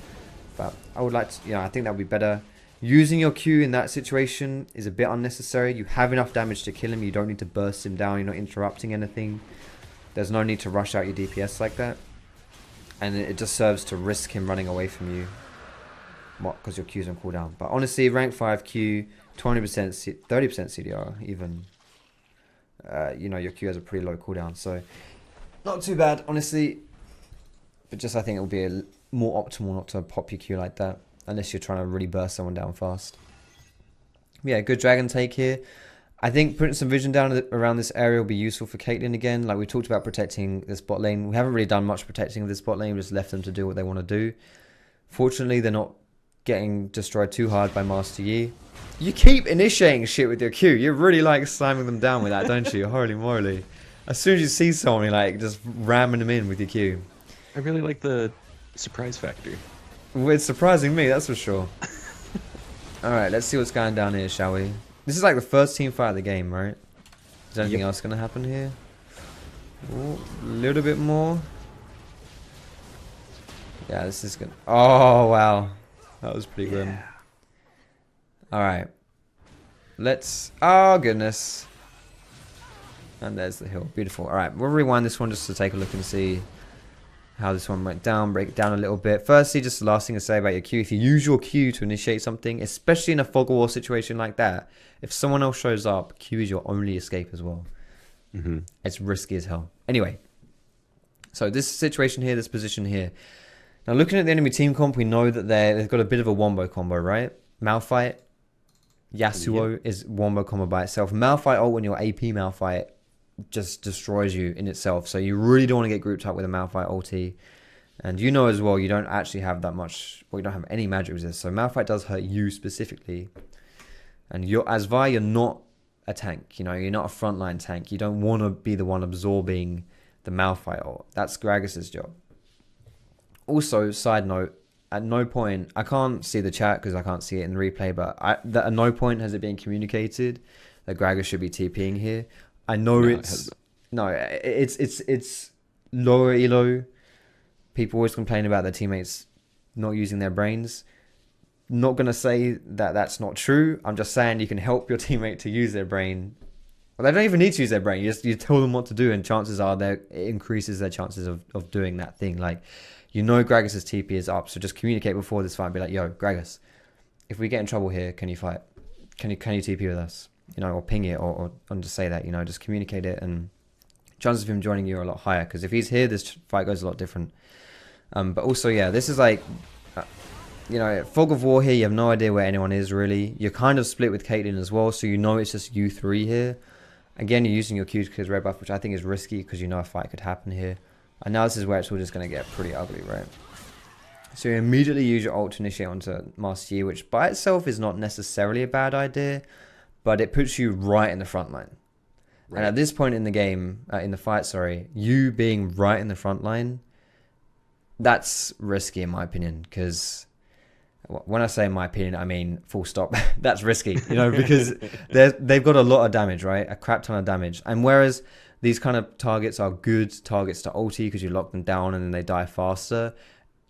but I would like to, I think that would be better. Using your Q in that situation is a bit unnecessary. You have enough damage to kill him. You don't need to burst him down. You're not interrupting anything. There's no need to rush out your DPS like that. And it just serves to risk him running away from you. Because your Q's on cooldown. But honestly, rank 5 Q, 20%, 30% CDR even. Your Q has a pretty low cooldown. So, not too bad, honestly. But just I think it will be more optimal not to pop your Q like that. Unless you're trying to really burst someone down fast. Yeah, good dragon take here. I think putting some vision down around this area will be useful for Caitlyn again. Like we talked about protecting this bot lane. We haven't really done much protecting of this bot lane. We just left them to do what they want to do. Fortunately, they're not getting destroyed too hard by Master Yi. You keep initiating shit with your Q. You really like slamming them down with that, don't you? Holy moly. As soon as you see someone, you're like just ramming them in with your Q. I really like the surprise factor. Well, it's surprising me, that's for sure. Alright, let's see what's going down here, shall we? This is like the first team fight of the game, right? Is there anything else going to happen here? Ooh, a little bit more. Yeah, this is good. Oh, wow. That was pretty grim. Alright. Let's... Oh, goodness. And there's the hill. Beautiful. Alright, we'll rewind this one just to take a look and see how this one went down, break it down a little bit. Firstly, just the last thing to say about your Q. If you use your Q to initiate something, especially in a fog of war situation like that, if someone else shows up, Q is your only escape as well. It's risky as hell. Anyway, so this situation here, this position here. Now, looking at the enemy team comp, we know that they've got a bit of a wombo combo, right? Malphite, Yasuo is wombo combo by itself. Malphite ult when you're AP Malphite just destroys you in itself. So you really don't want to get grouped up with a Malphite ulti. And you know as well, you don't actually have that much, well, you don't have any magic resist. So Malphite does hurt you specifically. And as Vi, you're not a tank. You're not a frontline tank. You don't want to be the one absorbing the Malphite ult. That's Gragas's job. Also, side note, at no point, I can't see the chat because I can't see it in the replay, but at no point has it been communicated that Gragas should be TPing here. I know it's lower elo. People always complain about their teammates not using their brains. Not going to say that that's not true. I'm just saying you can help your teammate to use their brain. Well, they don't even need to use their brain. You tell them what to do, and chances are it increases their chances of doing that thing. Like, Gragas's TP is up, so just communicate before this fight. Be like, yo, Gragas, if we get in trouble here, can you fight? Can you TP with us? Or ping it, or just say that, just communicate it, and chances of him joining you are a lot higher, because if he's here, this fight goes a lot different. But also, yeah, this is like, fog of war here, you have no idea where anyone is, really. You're kind of split with Caitlyn as well, so it's just you three here. Again, you're using your Q to clear red buff, which I think is risky, because a fight could happen here. And now this is where it's all just going to get pretty ugly, right? So you immediately use your ult to initiate onto Master Yi, which by itself is not necessarily a bad idea, but it puts you right in the front line. Right. And at this point in the game, in the fight, you being right in the front line, that's risky in my opinion. Because when I say in my opinion, I mean full stop. That's risky, because they've got a lot of damage, right? A crap ton of damage. And whereas these kind of targets are good targets to ulti because you lock them down and then they die faster,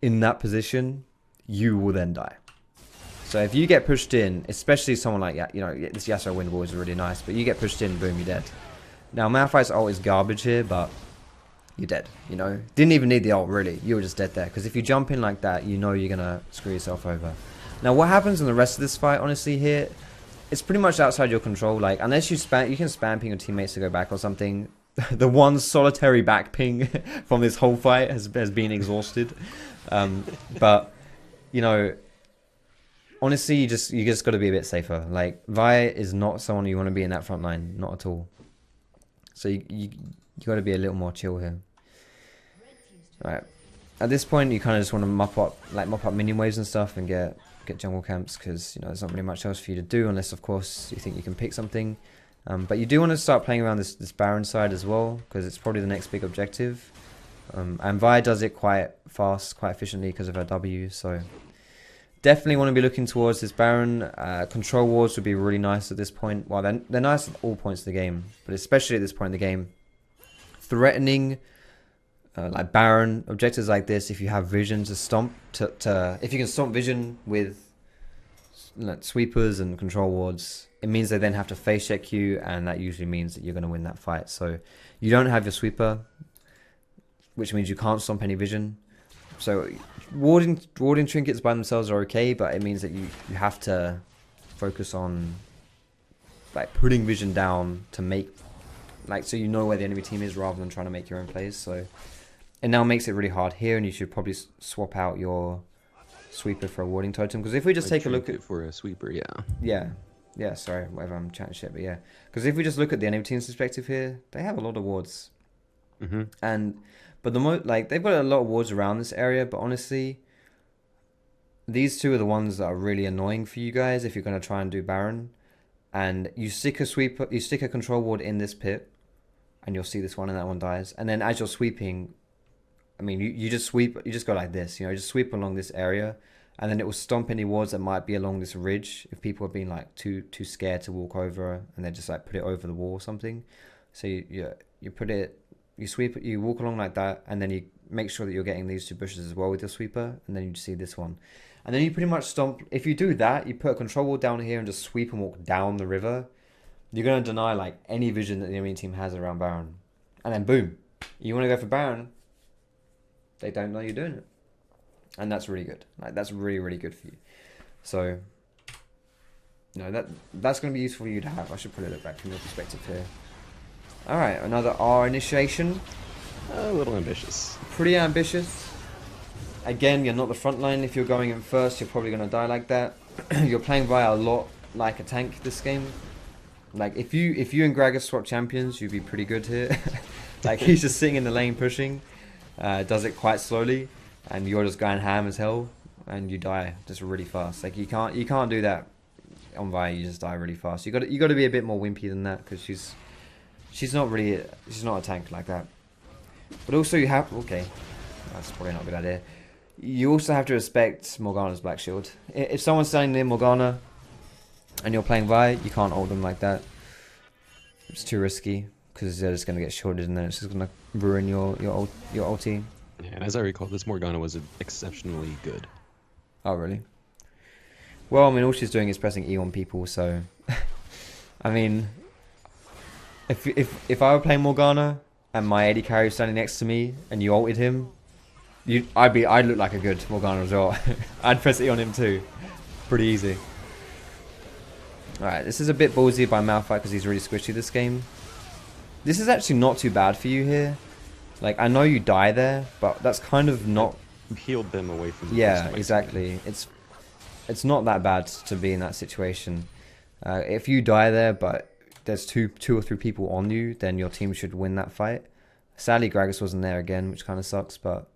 in that position, you will then die. So if you get pushed in, especially someone like, this Yasuo windwall is really nice, but you get pushed in, boom, you're dead. Now, Malphite's ult is garbage here, but you're dead, Didn't even need the ult, really. You were just dead there. Because if you jump in like that, you're going to screw yourself over. Now, what happens in the rest of this fight, honestly, here, it's pretty much outside your control. Like, unless you can spam ping your teammates to go back or something. The one solitary back ping from this whole fight has been exhausted. But, honestly, you just got to be a bit safer. Like, Vi is not someone you want to be in that front line, not at all. So you got to be a little more chill here. All right. at this point, you kind of just want to mop up minion waves and stuff and get jungle camps, because there's not really much else for you to do unless, of course, you think you can pick something. But you do want to start playing around this Baron side as well, because it's probably the next big objective. And Vi does it quite fast, quite efficiently because of her W. So definitely want to be looking towards this Baron. Control wards would be really nice at this point. Well, they're nice at all points of the game, but especially at this point in the game, threatening. Like Baron objectives like this, if you have vision to stomp, if you can stomp vision with sweepers and control wards, it means they then have to face check you, and that usually means that you're going to win that fight. So you don't have your sweeper, which means you can't stomp any vision. So warding trinkets by themselves are okay, but it means that you have to focus on like putting vision down to make so you know where the enemy team is rather than trying to make your own plays. So it now makes it really hard here, and you should probably swap out your sweeper for a warding totem. Because if we just take a look at for a sweeper, yeah, sorry, whatever, I'm chatting shit, but yeah. Because if we just look at the enemy team's perspective here, they have a lot of wards, but they've got a lot of wards around this area. But honestly, these two are the ones that are really annoying for you guys if you're going to try and do Baron. And you stick a control ward in this pit, and you'll see this one, and that one dies. And then as you're sweeping, I mean, you just sweep, you just go like this, just sweep along this area, and then it will stomp any wards that might be along this ridge if people have been like too scared to walk over, and they just like put it over the wall or something. So you put it, you sweep it, you walk along like that, and then you make sure that you're getting these two bushes as well with your sweeper, and then you see this one. And then you pretty much stomp. If you do that, you put a control wall down here and just sweep and walk down the river, you're going to deny like any vision that the enemy team has around Baron. And then boom, you want to go for Baron, they don't know you're doing it. And that's really good. Like, that's really, really good for you. So, that's going to be useful for you to have. I should probably look back from your perspective here. Alright, another R initiation. A little ambitious. Pretty ambitious. Again, you're not the front line. If you're going in first, you're probably going to die like that. You're playing via a lot like a tank this game. Like, if you and Gragas swap champions, you'd be pretty good here. Like, he's just sitting in the lane pushing. Does it quite slowly, and you're just going ham as hell, and you die just really fast. Like, you can't do that on Vi. You just die really fast. You got to be a bit more wimpy than that, because she's not a tank like that. But also you have, okay, that's probably not a good idea. You also have to respect Morgana's Black Shield. If someone's standing near Morgana and you're playing Vi, you can't ult them like that. It's too risky, because they're just going to get shorted, and then it's just going to ruin your ulti. Yeah, and as I recall, this Morgana was exceptionally good. Oh, really? Well, I mean, all she's doing is pressing E on people, so... I mean... If I were playing Morgana, and my AD carry was standing next to me, and you ulted him, I'd look like a good Morgana as well. I'd press E on him too. Pretty easy. Alright, this is a bit ballsy by Malphite, because he's really squishy this game. This is actually not too bad for you here. Like, I know you die there, but that's kind of not... I've healed them away from the Yeah, exactly. It's not that bad to be in that situation. If you die there, but there's two or three people on you, then your team should win that fight. Sadly, Gragas wasn't there again, which kind of sucks, but...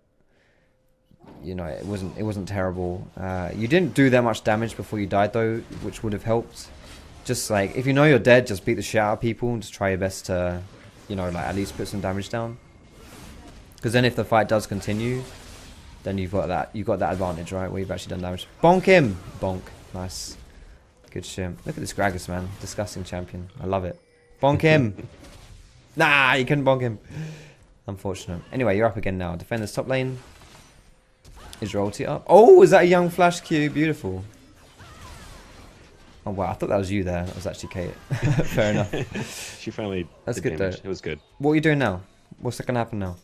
it wasn't terrible. You didn't do that much damage before you died, though, which would have helped. Just, like, if you know you're dead, just beat the shit out of people and just try your best to, like, at least put some damage down. Because then if the fight does continue, then you've got that advantage, right, where you've actually done damage. Bonk him! Bonk. Nice. Good shit. Look at this Gragas, man. Disgusting champion. I love it. Bonk him! Nah, you couldn't bonk him. Unfortunate. Anyway, you're up again now. Defend this top lane. Is your ulti up? Oh, is that a young flash Q? Beautiful. Oh, wow. I thought that was you there. That was actually Kate. Fair enough. She finally That's did good, damage. though. It was good. What are you doing now? What's going to happen now?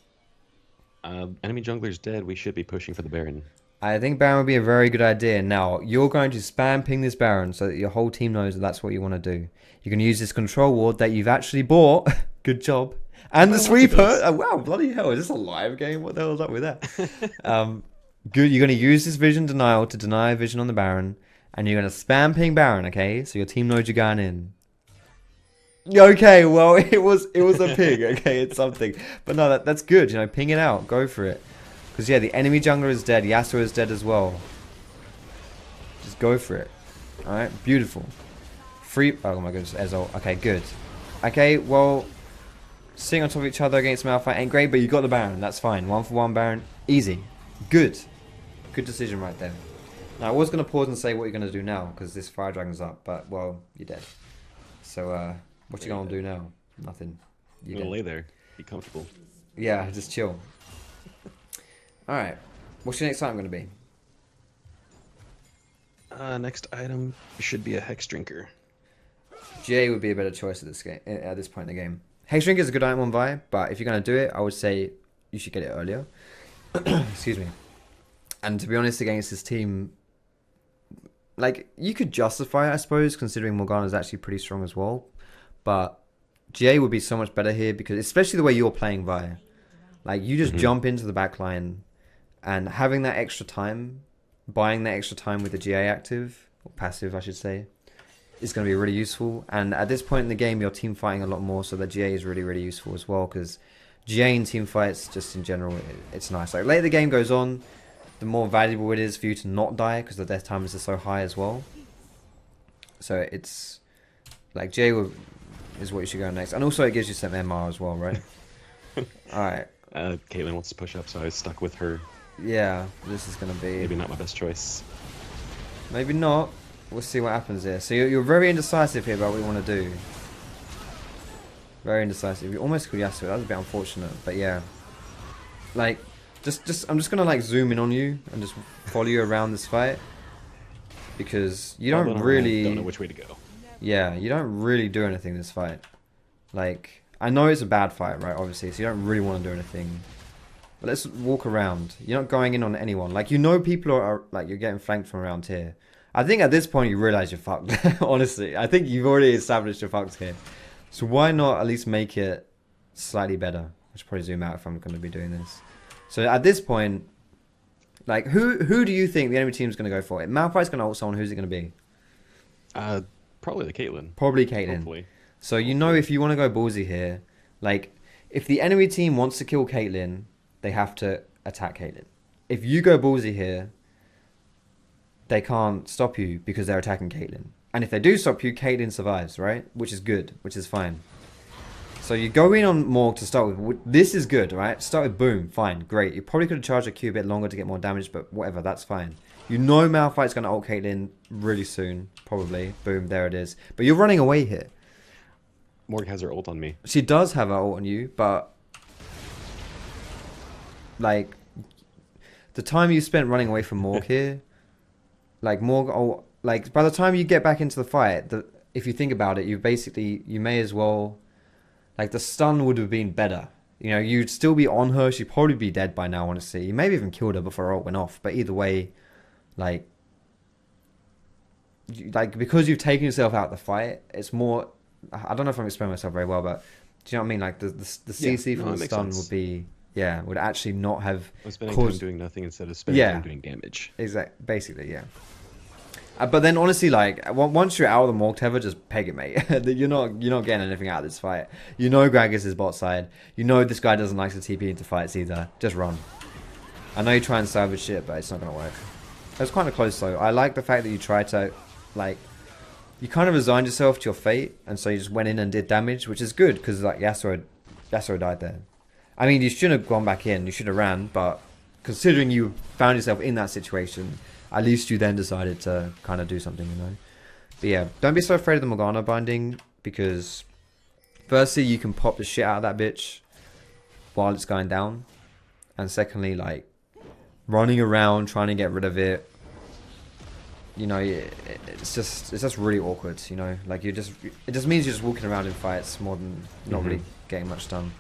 Enemy jungler's dead. We should be pushing for the Baron. I think Baron would be a very good idea. Now, you're going to spam ping this Baron so that your whole team knows that that's what you want to do. You can use this control ward that you've actually bought. Good job. And the sweeper. Oh, wow, bloody hell. Is this a live game? What the hell is up with that? Good. You're going to use this vision denial to deny vision on the Baron. And you're going to spam ping Baron, okay? So your team knows you're going in. Okay, well, it was a ping, okay? It's something. But no, that's good. Ping it out. Go for it. Because, yeah, the enemy jungler is dead. Yasuo is dead as well. Just go for it. Alright, beautiful. Free... Oh, my goodness, Ezreal. Okay, good. Okay, well... Sitting on top of each other against Malphite ain't great, but you got the Baron. That's fine. 1-for-1 Baron. Easy. Good. Good decision right there. Now, I was going to pause and say what you're going to do now, because this Fire Dragon's up, but, well, you're dead. So, what you going to do now? Nothing. You're going to lay there. Be comfortable. Yeah, just chill. Alright. What's your next item going to be? Next item should be a Hex Drinker. GA would be a better choice at this game, at this point in the game. Hex Drinker is a good item on Vi, but if you're going to do it, I would say you should get it earlier. Excuse me. And to be honest, against this team, like, you could justify it, I suppose, considering Morgana is actually pretty strong as well. But GA would be so much better here, because especially the way you're playing Vi. Like, you just jump into the back line, and having that extra time, buying that extra time with the GA active, or passive, I should say, is going to be really useful. And at this point in the game, you're team fighting a lot more, so the GA is really, really useful as well, because GA in team fights, just in general, it's nice. Like, later the game goes on, the more valuable it is for you to not die, because the death timers are so high as well. So it's, like, GA is what you should go next. And also it gives you some MR as well, right? Alright. Caitlyn wants to push up, so I was stuck with her. Yeah, this is going to be... Maybe not my best choice. Maybe not. We'll see what happens here. So you're very indecisive here about what you want to do. Very indecisive. You almost killed Yasuo. That was a bit unfortunate, but yeah. Like, I'm just gonna like zoom in on you and just follow you around this fight, because you don't really don't know which way to go. Yeah, you don't really do anything in this fight. Like, I know it's a bad fight, right? Obviously, so you don't really want to do anything. But let's walk around. You're not going in on anyone. Like, you know, people are like, you're getting flanked from around here. I think at this point you realize you're fucked. Honestly, I think you've already established you're fucked here. So why not at least make it slightly better? I should probably zoom out if I'm going to be doing this. So at this point, like, who do you think the enemy team's going to go for? If Malphite's going to ult someone, who's it going to be? Probably the Caitlyn. Probably Caitlyn. Hopefully. So you know, if you want to go ballsy here, like, if the enemy team wants to kill Caitlyn, they have to attack Caitlyn. If you go ballsy here, they can't stop you because they're attacking Caitlyn. And if they do stop you, Caitlyn survives, right? Which is good, which is fine. So you go in on Morg to start with. This is good, right? Start with boom, fine, great. You probably could have charged a Q a bit longer to get more damage, but whatever, that's fine. You know Malphite's going to ult Caitlyn really soon, probably. Boom, there it is. But you're running away here. Morg has her ult on me. She does have her ult on you, but... like, the time you spent running away from Morg here... like, Morg... oh, like, by the time you get back into the fight, if you think about it, you may as well... like, the stun would have been better. You know, you'd still be on her. She'd probably be dead by now, honestly. You maybe even killed her before her ult went off. But either way, like... because you've taken yourself out of the fight, it's more... I don't know if I'm explaining myself very well, but... do you know what I mean? Like, the CC from the stun would be... yeah, would actually not have spending time doing nothing instead of spending time doing damage. Exactly. Basically, yeah. But then, honestly, like, once you're out of the Morg Tether, just peg it, mate. you're not getting anything out of this fight. You know Gragas is bot side. You know this guy doesn't like to TP into fights either. Just run. I know you try and salvage shit, but it's not going to work. It was kind of close, though. I like the fact that you tried to, like... you kind of resigned yourself to your fate, and so you just went in and did damage, which is good, because, like, Yasuo died there. I mean, you shouldn't have gone back in. You should have ran, but considering you found yourself in that situation... at least you then decided to kind of do something, you know. But yeah, don't be so afraid of the Morgana binding, because firstly, you can pop the shit out of that bitch while it's going down. And secondly, like, running around trying to get rid of it, you know, it's just really awkward, you know. Like, it just means you're just walking around in fights more than not really getting much done.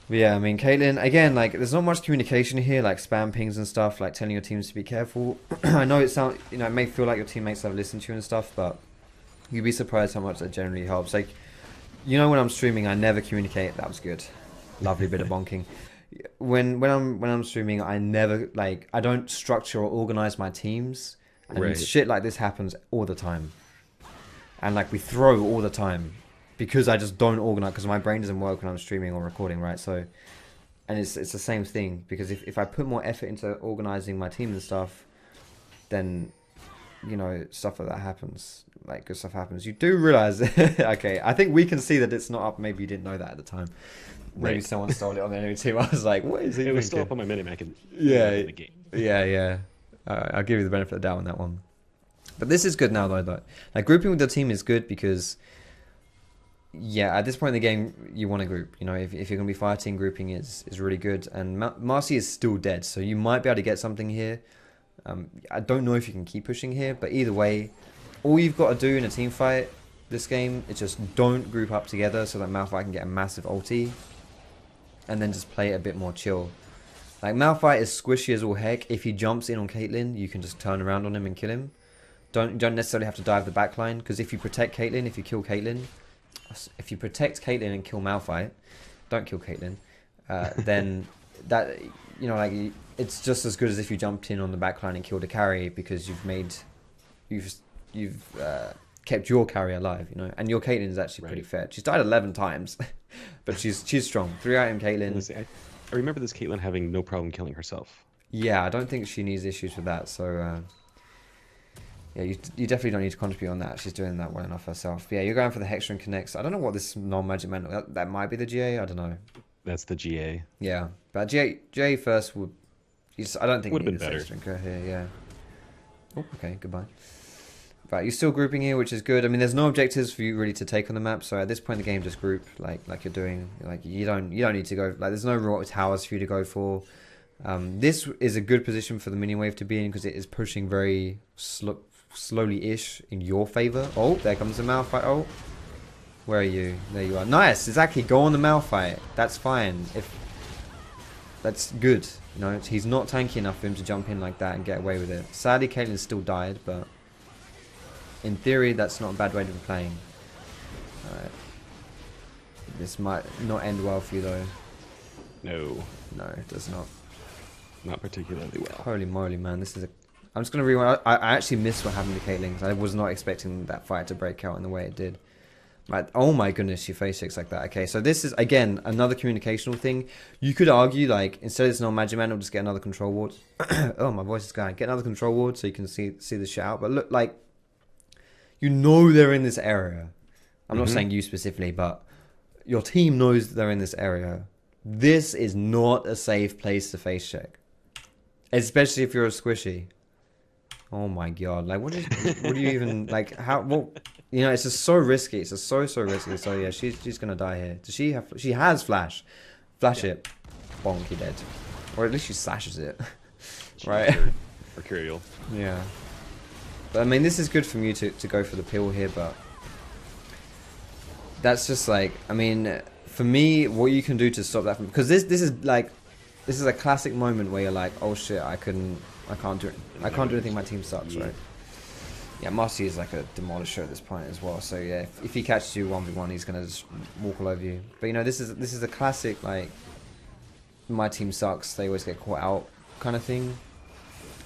But yeah, I mean, Caitlyn, again, like, there's not much communication here, like spam pings and stuff, like telling your teams to be careful. I know it may feel like your teammates have listened to you and stuff, but you'd be surprised how much that generally helps. Like, you know, when I'm streaming, I never communicate. That was good. Lovely bit of bonking. When I'm streaming, I never, like, I don't structure or organize my teams, and shit like this happens all the time. And like, we throw all the time. Because I just don't organize, because my brain doesn't work when I'm streaming or recording, right? So, And it's the same thing, because if I put more effort into organizing my team and stuff, then, you know, stuff like that happens. Like, good stuff happens. You do realize, okay, I think we can see that it's not up. Maybe you didn't know that at the time. Maybe someone stole it on the enemy team. I was like, what is he? It was still up on my minimap in the game. Yeah. I'll give you the benefit of the doubt on that one. But this is good now, though. Like, grouping with the team is good because, yeah, at this point in the game, you want to group. You know, if you're going to be fighting, grouping is really good. And Marcy is still dead, so you might be able to get something here. I don't know if you can keep pushing here, but either way, all you've got to do in a team fight this game is just don't group up together so that Malphite can get a massive ulti, and then just play it a bit more chill. Like, Malphite is squishy as all heck. If he jumps in on Caitlyn, you can just turn around on him and kill him. Don't necessarily have to dive the backline, because if you protect Caitlyn, if you protect Caitlyn and kill Malphite, don't kill Caitlyn, then that, you know, like, it's just as good as if you jumped in on the backline and killed a carry, because you've kept your carry alive, you know. And your Caitlyn is actually pretty fair. She's died 11 times, but she's strong. 3-item Caitlyn. I remember this Caitlyn having no problem killing herself. Yeah, I don't think she needs issues with that. So yeah, you definitely don't need to contribute on that. She's doing that well enough herself. But yeah, you're going for the Hextra and Connects. I don't know what this non-magic man. That might be the GA. I don't know. That's the GA. Yeah, but GA first would. I don't think would have you been need better. Hextra and here. Yeah. Oh, okay. Goodbye. Right, you're still grouping here, which is good. I mean, there's no objectives for you really to take on the map. So at this point in the game, just group like you're doing. Like, you don't need to go. Like, there's no raw towers for you to go for. This is a good position for the mini wave to be in, because it is pushing very slowly-ish in your favor. Oh, there comes the Malphite. Oh, where are you? There you are. Nice, exactly. Go on the Malphite. That's fine. That's good. You know, he's not tanky enough for him to jump in like that and get away with it. Sadly, Caitlyn still died, but in theory, that's not a bad way to be playing. Alright. This might not end well for you, though. No, it does not. not particularly well. Holy moly, man. This is a... I'm just going to rewind. I actually missed what happened to Caitlyn, 'cause I was not expecting that fight to break out in the way it did. Right. Oh my goodness, she face shakes like that. Okay, so this is, again, another communicational thing. You could argue, like, instead of this non-magic man, I'll just get another control ward. Oh, my voice is going. Get another control ward so you can see the shit out. But look, like, you know they're in this area. I'm not saying you specifically, but your team knows they're in this area. This is not a safe place to face check. Especially if you're a squishy. Oh my god. Like, what do you even, like, how, what, you know, it's just so risky. It's just so risky. So yeah, she's gonna die here. Does she have, she has flash. Flash it. Bonk, you're dead. Or at least she slashes it. Right? Mercurial. Yeah. But I mean, this is good for you to go for the pill here, but that's just like, I mean, for me, what you can do to stop that from, because this is like, this is a classic moment where you're like, oh shit, I can't do it. I can't do anything. My team sucks, right? Yeah, Marcy is like a demolisher at this point as well. So yeah, if he catches you 1v1, he's gonna just walk all over you. But you know, this is a classic, like, my team sucks, they always get caught out kind of thing.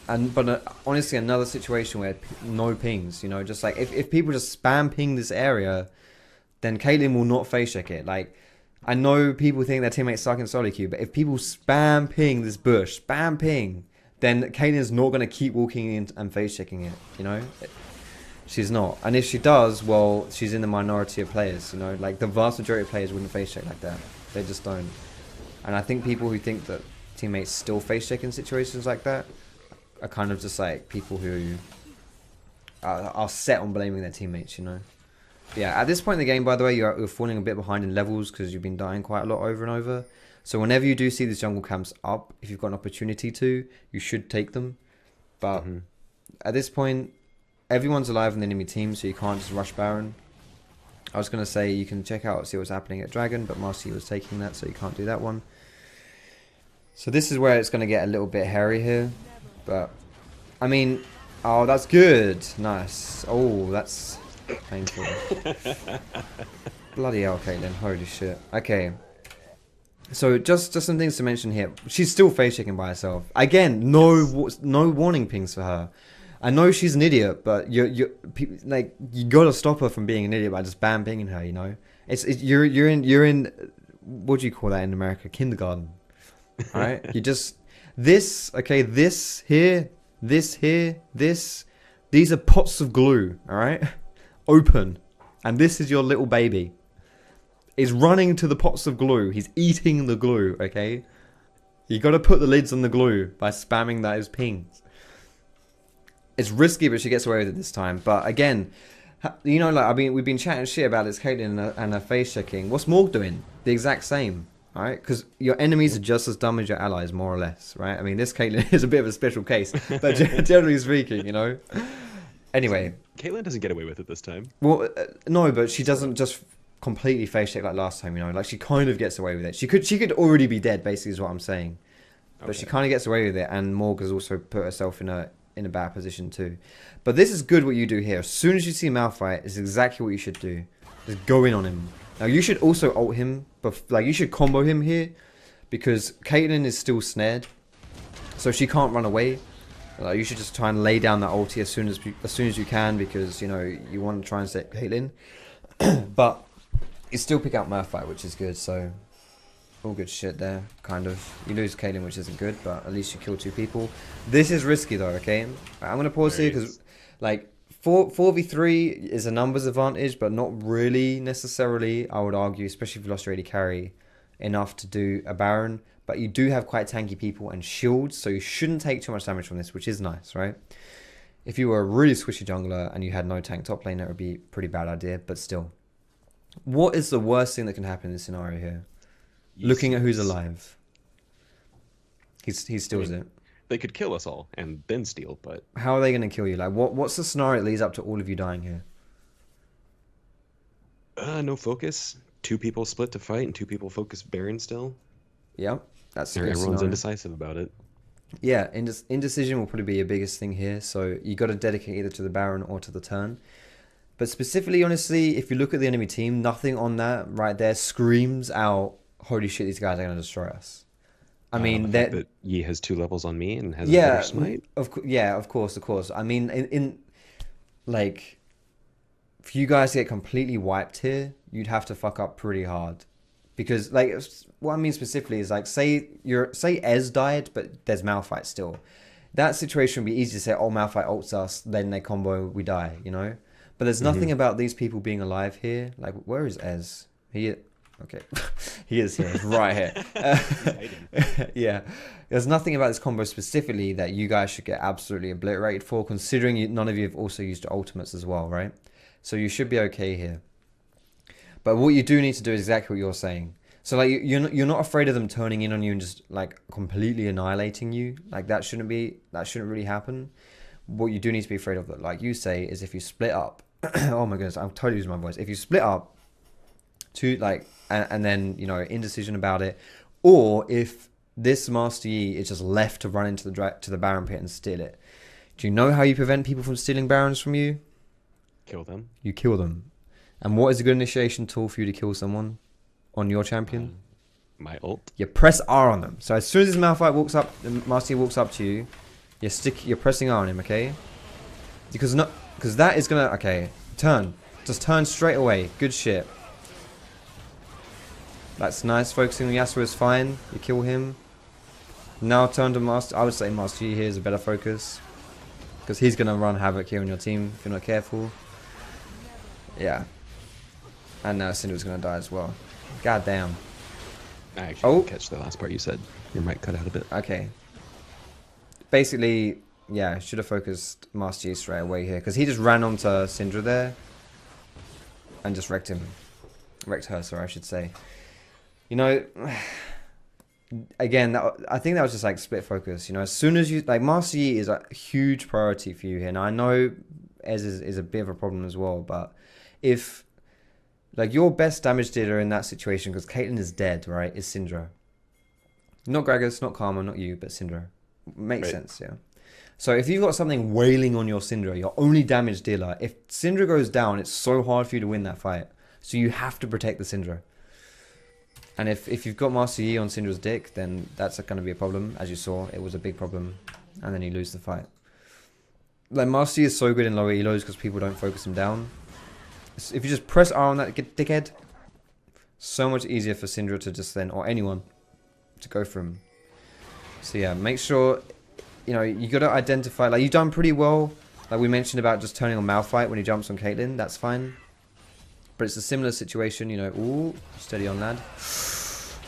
But honestly, another situation where no pings, you know, just like if people just spam ping this area, then Caitlyn will not face check it. Like, I know people think their teammates suck in solo queue, but if people spam ping this bush, spam ping, then Caitlyn's not going to keep walking in and face checking it, you know? She's not. And if she does, well, she's in the minority of players, you know? Like, the vast majority of players wouldn't face check like that. They just don't. And I think people who think that teammates still face check in situations like that are kind of just like people who are set on blaming their teammates, you know? But yeah, at this point in the game, by the way, you're falling a bit behind in levels because you've been dying quite a lot over and over. So whenever you do see these jungle camps up, if you've got an opportunity to, you should take them. But at this point, everyone's alive in the enemy team, so you can't just rush Baron. I was going to say you can check out, see what's happening at Dragon, but Marcy was taking that, so you can't do that one. So this is where it's going to get a little bit hairy here. But, I mean, oh, that's good. Nice. Oh, that's painful. Bloody hell, Caitlyn. Holy shit. Okay. So, just some things to mention here. She's still face checking by herself. Again, no warning pings for her. I know she's an idiot, but you gotta stop her from being an idiot by just bam pinging her. You know, you're in what do you call that in America? Kindergarten. All right, you just okay, this here, this. These are pots of glue. All right, open, and this is your little baby. Is running to the pots of glue. He's eating the glue. Okay, you got to put the lids on the glue by spamming those pings. It's risky, but she gets away with it this time. But again, you know, like we've been chatting shit about this Caitlyn and her face checking. What's Morg doing? The exact same, right? Because your enemies are just as dumb as your allies, more or less, right? I mean, this Caitlyn is a bit of a special case, but generally speaking, you know. Anyway, Caitlyn doesn't get away with it this time. well, no, but she doesn't just completely face check like last time, you know. Like she kind of gets away with it. She could already be dead, basically, is what I'm saying. But Okay. she kind of gets away with it, and Morg has also put herself in a bad position too. But this is good what you do here. As soon as you see Malphite, it's exactly what you should do. Just go in on him. Now you should also ult him, but like you should combo him here, because Caitlyn is still snared, so she can't run away. Like, you should just try and lay down that ulti as soon as you can, because you know you want to try and set Caitlyn. But you still pick out Malphite, which is good. So all good shit there, kind of. You lose Caitlyn, which isn't good, but at least you kill 2 people. This is risky though, okay? I'm going to pause here because, like, 4v3 is a numbers advantage, but not really necessarily, I would argue, especially if you lost your AD carry, enough to do a Baron. But you do have quite tanky people and shields, so you shouldn't take too much damage from this, which is nice, right? If you were a really squishy jungler and you had no tank top lane, that would be a pretty bad idea, but still. What is the worst thing that can happen in this scenario here? Looking at who's alive. He steals it. They could kill us all and then steal, but How are they going to kill you? Like, what's the scenario that leads up to all of you dying here? no focus. 2 people split to fight and 2 people focus Baron still. Yeah, that's a good Everyone's scenario. indecisive about it. Yeah, indecision will probably be your biggest thing here. So you got to dedicate either to the Baron or to the turn. But specifically, honestly, if you look at the enemy team, nothing on that right there screams out, "Holy shit, these guys are going to destroy us." I mean, the fact that Yi has 2 levels on me and has a yeah, better smite. of course. I mean, in like, for you guys to get completely wiped here, you'd have to fuck up pretty hard. Because, like, what I mean specifically is, like, say Ez died, but there's Malphite still. That situation would be easy to say, oh, Malphite ults us, then they combo, we die, you know? But there's nothing about these people being alive here. Like, where is Ez? Okay. He is here. He's right here. Yeah. There's nothing about this combo specifically that you guys should get absolutely obliterated for, considering none of you have also used your ultimates as well, right? So you should be okay here. But what you do need to do is exactly what you're saying. So like you're not afraid of them turning in on you and just like completely annihilating you. Like that shouldn't really happen. What you do need to be afraid of, like you say, is if you split up. Oh my goodness, I'm totally losing my voice. If you split up to like and then you know indecision about it, or if this Master Yi is just left to run into the Baron pit and steal it. Do you know how you prevent people from stealing Barons from you? Kill them. You kill them. And what is a good initiation tool for you to kill someone on your champion? My ult. You press R on them. So as soon as this Malphite walks up, the Master Yi walks up to you, you're pressing R on him, okay? Because that is gonna turn. Just turn straight away. Good shit. That's nice. Focusing on Yasuo is fine. You kill him. Now turn to Master. I would say Master Yi here is a better focus. Because he's gonna run havoc here on your team if you're not careful. Yeah. And now Syndra's gonna die as well. God damn. I actually didn't catch the last part you said. Your mic cut out a bit. Okay. Basically, yeah, should have focused Master Yi straight away here. Because he just ran onto Syndra there. And just wrecked him. Wrecked her, sorry, I should say. You know, again, I think that was just like split focus. You know, as soon as you, like, Master Yi is a huge priority for you here. Now, I know Ez is a bit of a problem as well. But if, like, your best damage dealer in that situation, because Caitlyn is dead, right, is Syndra. Not Gragas, not Karma, not you, but Syndra. Makes sense, yeah. So if you've got something wailing on your Syndra, your only damage dealer, if Syndra goes down, it's so hard for you to win that fight. So you have to protect the Syndra. And if you've got Master Yi on Syndra's dick, then that's going to be a problem. As you saw, it was a big problem. And then you lose the fight. Like, Master Yi is so good in lower elos because people don't focus him down. If you just press R on that dickhead, so much easier for Syndra to just then, or anyone, to go for him. So yeah, make sure, you know, you got to identify, like, you've done pretty well. Like we mentioned about just turning on Malphite when he jumps on Caitlyn, that's fine. But it's a similar situation, you know. Ooh, steady on lad.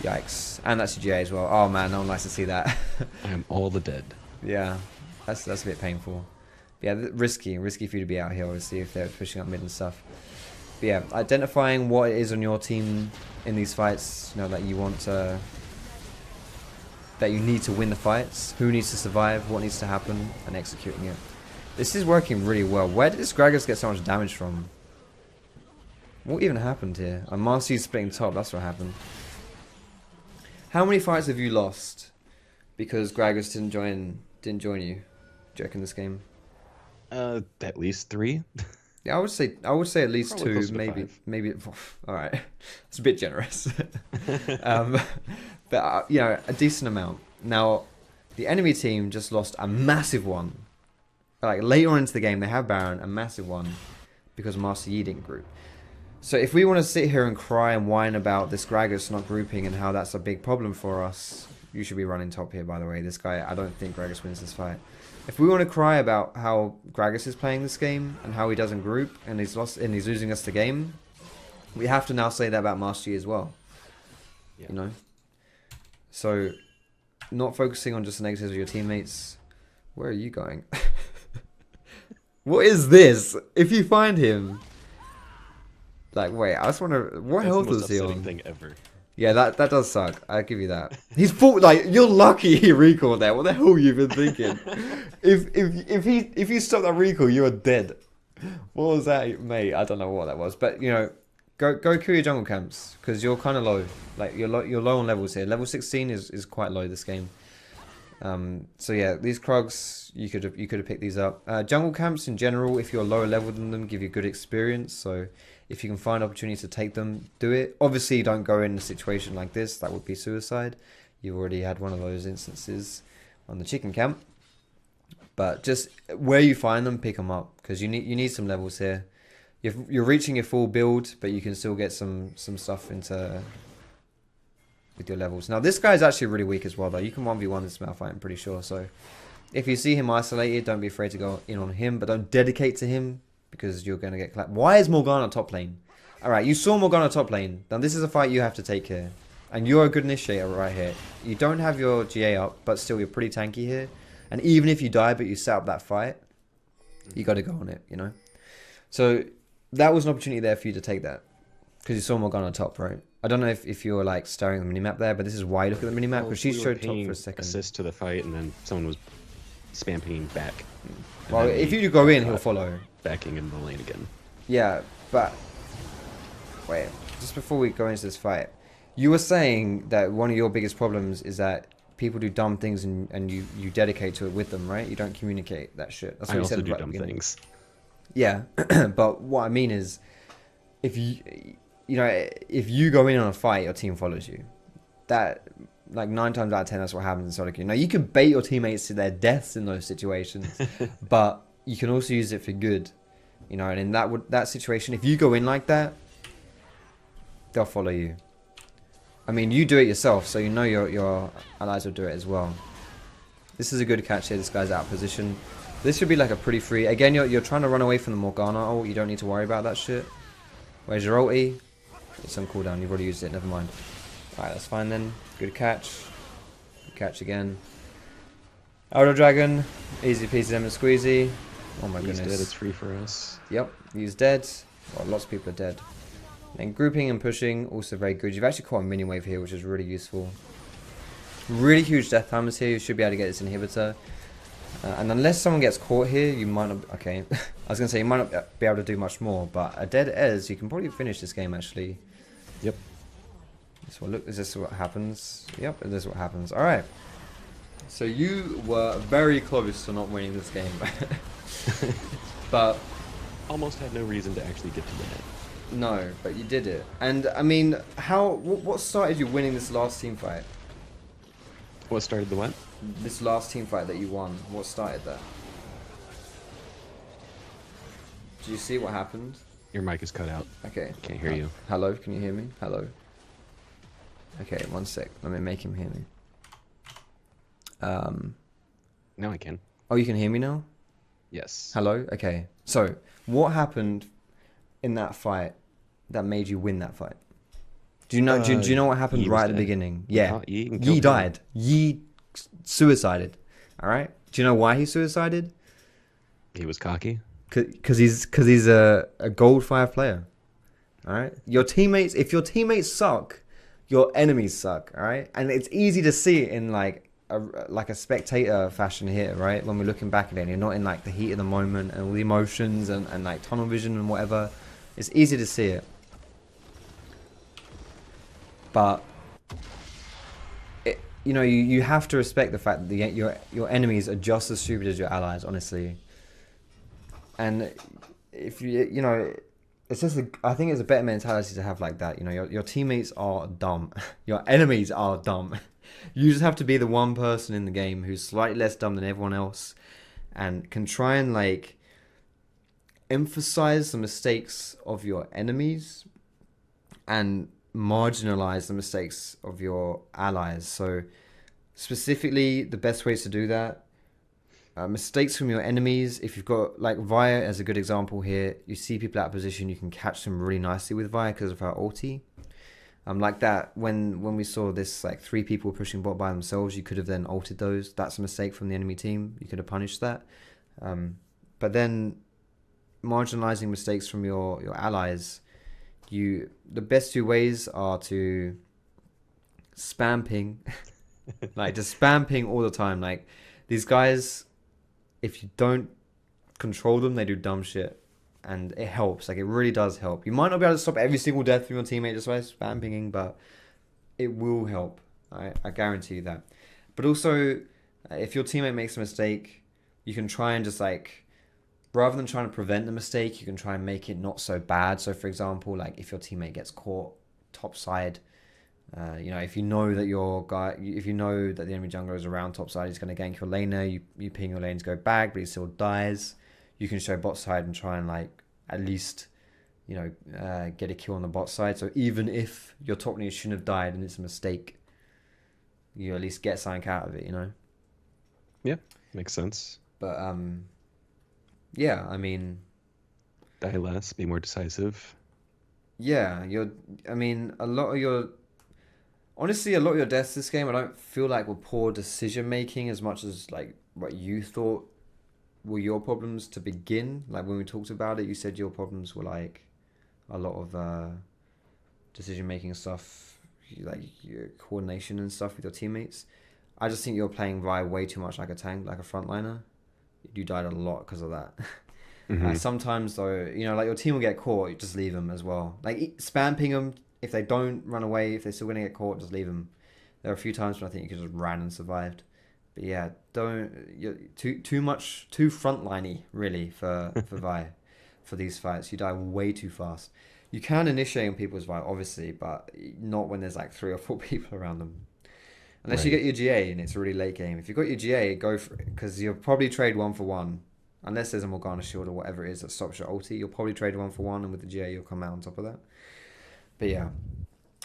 Yikes. And that's a GA as well. Oh man, no one likes to see that. I am all the dead. Yeah, that's a bit painful. But yeah, risky for you to be out here, obviously, if they're pushing up mid and stuff. But yeah, identifying what it is on your team in these fights, you know, that you want to, that you need to win the fights, who needs to survive, what needs to happen, and executing it. This is working really well. Where did this Gragas get so much damage from? What even happened here? Master Yi's splitting top, that's what happened. How many fights have you lost because Gragas didn't join you? Do you reckon this game? At least 3. Yeah, I would say at least Probably 2, maybe 5. maybe. All right, it's a bit generous. But you know, a decent amount. Now, the enemy team just lost a massive one. Like later on into the game, they have Baron, a massive one, because Master Yi didn't group. So if we want to sit here and cry and whine about this Gragas not grouping and how that's a big problem for us, you should be running top here, by the way. This guy, I don't think Gragas wins this fight. If we want to cry about how Gragas is playing this game and how he doesn't group and he's lost and he's losing us the game, we have to now say that about Master Yi as well. Yeah. You know? So, not focusing on just the negatives of your teammates. Where are you going? What is this? If you find him... Like, wait, I just want to... What health was he on? That's the most upsetting thing ever. Yeah, that does suck. I'll give you that. He's full, like, you're lucky he recalled that. What the hell you been thinking? if he stopped that recall, you are dead. What was that, mate? I don't know what that was. But, you know, go kill your jungle camps. Because you're kind of low. Like, you're low on levels here. Level 16 is quite low this game. So yeah, these Krugs, you could have picked these up. Jungle camps in general, if you're lower level than them, give you good experience. So if you can find opportunities to take them, do it. Obviously, don't go in a situation like this. That would be suicide. You've already had one of those instances on the chicken camp. But just where you find them, pick them up, because you need some levels here. You're reaching your full build, but you can still get some stuff into with your levels. Now this guy is actually really weak as well, though. You can 1v1 this Malphite, I'm pretty sure. So if you see him isolated, don't be afraid to go in on him, but don't dedicate to him, because you're going to get clapped. Why is Morgana top lane? Alright, you saw Morgana top lane. Now this is a fight you have to take here. And you're a good initiator right here. You don't have your GA up, but still you're pretty tanky here. And even if you die, but you set up that fight, you got to go on it, you know? So that was an opportunity there for you to take that. Because you saw Morgana top, right? I don't know if you were like staring at the minimap there, but this is why you look at the minimap, because she showed top for a second. Assist to the fight, and then someone was spam pinging back. Well, if you go in, he'll follow. Backing in the lane again. Yeah, but wait, just before we go into this fight, you were saying that one of your biggest problems is that people do dumb things and you dedicate to it with them, right? You don't communicate that shit. That's what I you also said do right dumb things. Yeah, but what I mean is, if if you go in on a fight, your team follows you. That, like 9 times out of 10, that's what happens in solo queue. Now you can bait your teammates to their deaths in those situations, but you can also use it for good, you know. And in that situation, if you go in like that, they'll follow you. I mean, you do it yourself, so you know your allies will do it as well. This is a good catch here. This guy's out of position. This should be like a pretty free. Again, you're trying to run away from the Morgana ult. You don't need to worry about that shit. Where's your ulti? It's on cooldown. You've already used it. Never mind. Alright, that's fine then. Good catch. Good catch again. Elder Dragon. Easy peasy lemon squeezy. Oh my goodness. He's dead. It's free for us. Yep. He's dead. Well, lots of people are dead. And grouping and pushing, also very good. You've actually caught a mini wave here, which is really useful. Really huge death timers here. You should be able to get this inhibitor. And unless someone gets caught here, you might not... Okay, I was going to say, you might not be able to do much more. But a dead Ez, you can probably finish this game, actually. Yep. So look, is this what happens? Yep, this is what happens. Alright. So you were very close to not winning this game. But... Almost had no reason to actually get to win it. No, but you did it. And, I mean, what started you winning this last team fight? What started the what? This last team fight that you won, what started that? Do you see what happened? Your mic is cut out. Okay. Can't hear you. Hello, can you hear me? Hello. Okay, one sec. Let me make him hear me. Um, Now I can. oh, you can hear me now? Yes. Hello? Okay. So, what happened in that fight that made you win that fight? Do you know what happened Yi right was at the dead. beginning? We Yeah. caught Yi and Yi killed him. died. Yi suicided. All right? Do you know why he suicided? He was cocky. Cuz he's a gold 5 player. All right? Your teammates, if your teammates suck, your enemies suck, all right? And it's easy to see it in like a spectator fashion here, right? When we're looking back at it, and you're not in like the heat of the moment and all the emotions and like tunnel vision and whatever. It's easy to see it. But you have to respect the fact that your enemies are just as stupid as your allies, honestly. And if it's just I think it's a better mentality to have like that. Your teammates are dumb, your enemies are dumb. You just have to be the one person in the game who's slightly less dumb than everyone else, and can try and like emphasize the mistakes of your enemies and marginalize the mistakes of your allies. So specifically, the best ways to do that: mistakes from your enemies. If you've got like Vaya as a good example here, you see people out of position, you can catch them really nicely with Vaya because of her ulti. Like that, when we saw this like 3 people pushing bot by themselves, you could have then ulted those. That's a mistake from the enemy team. You could have punished that. But then marginalizing mistakes from your allies, the best 2 ways are to spam ping, like just spam ping all the time. Like these guys, if you don't control them, they do dumb shit, and it helps. Like it really does help. You might not be able to stop every single death from your teammate just by spam pinging, but it will help. I guarantee you that. But also, if your teammate makes a mistake, you can try and just like, rather than trying to prevent the mistake, you can try and make it not so bad. So for example, like if your teammate gets caught top side, if you know that if you know that the enemy jungler is around top side, he's going to gank your lane there. You ping your lane to go back, but he still dies. You can show bot side and try and like at least get a kill on the bot side. So even if your top lane shouldn't have died and it's a mistake, you at least get something out of it. Yeah, makes sense. But yeah, I mean, Die less, be more decisive. yeah, honestly, a lot of your deaths this game, I don't feel like were poor decision making as much as like what you thought were your problems to begin. Like when we talked about it, you said your problems were like a lot of decision making stuff, like your coordination and stuff with your teammates. I just think you're playing Vi way too much like a tank, like a frontliner. You died a lot because of that. Mm-hmm. Sometimes though, like your team will get caught, you just leave them as well. Like spam ping them. If they don't run away, if they're still going to get caught, just leave them. There are a few times when I think you could just ran and survived. But yeah, you're too frontliney really for Vi for these fights. You die way too fast. You can initiate on people's Vi, obviously, but not when there's like 3 or 4 people around them. Unless you Right. get your GA and it's a really late game. If you've got your GA, go for it. Because you'll probably trade 1-for-1. Unless there's a Morgana shield or whatever it is that stops your ulti, you'll probably trade 1-for-1, and with the GA you'll come out on top of that. But yeah.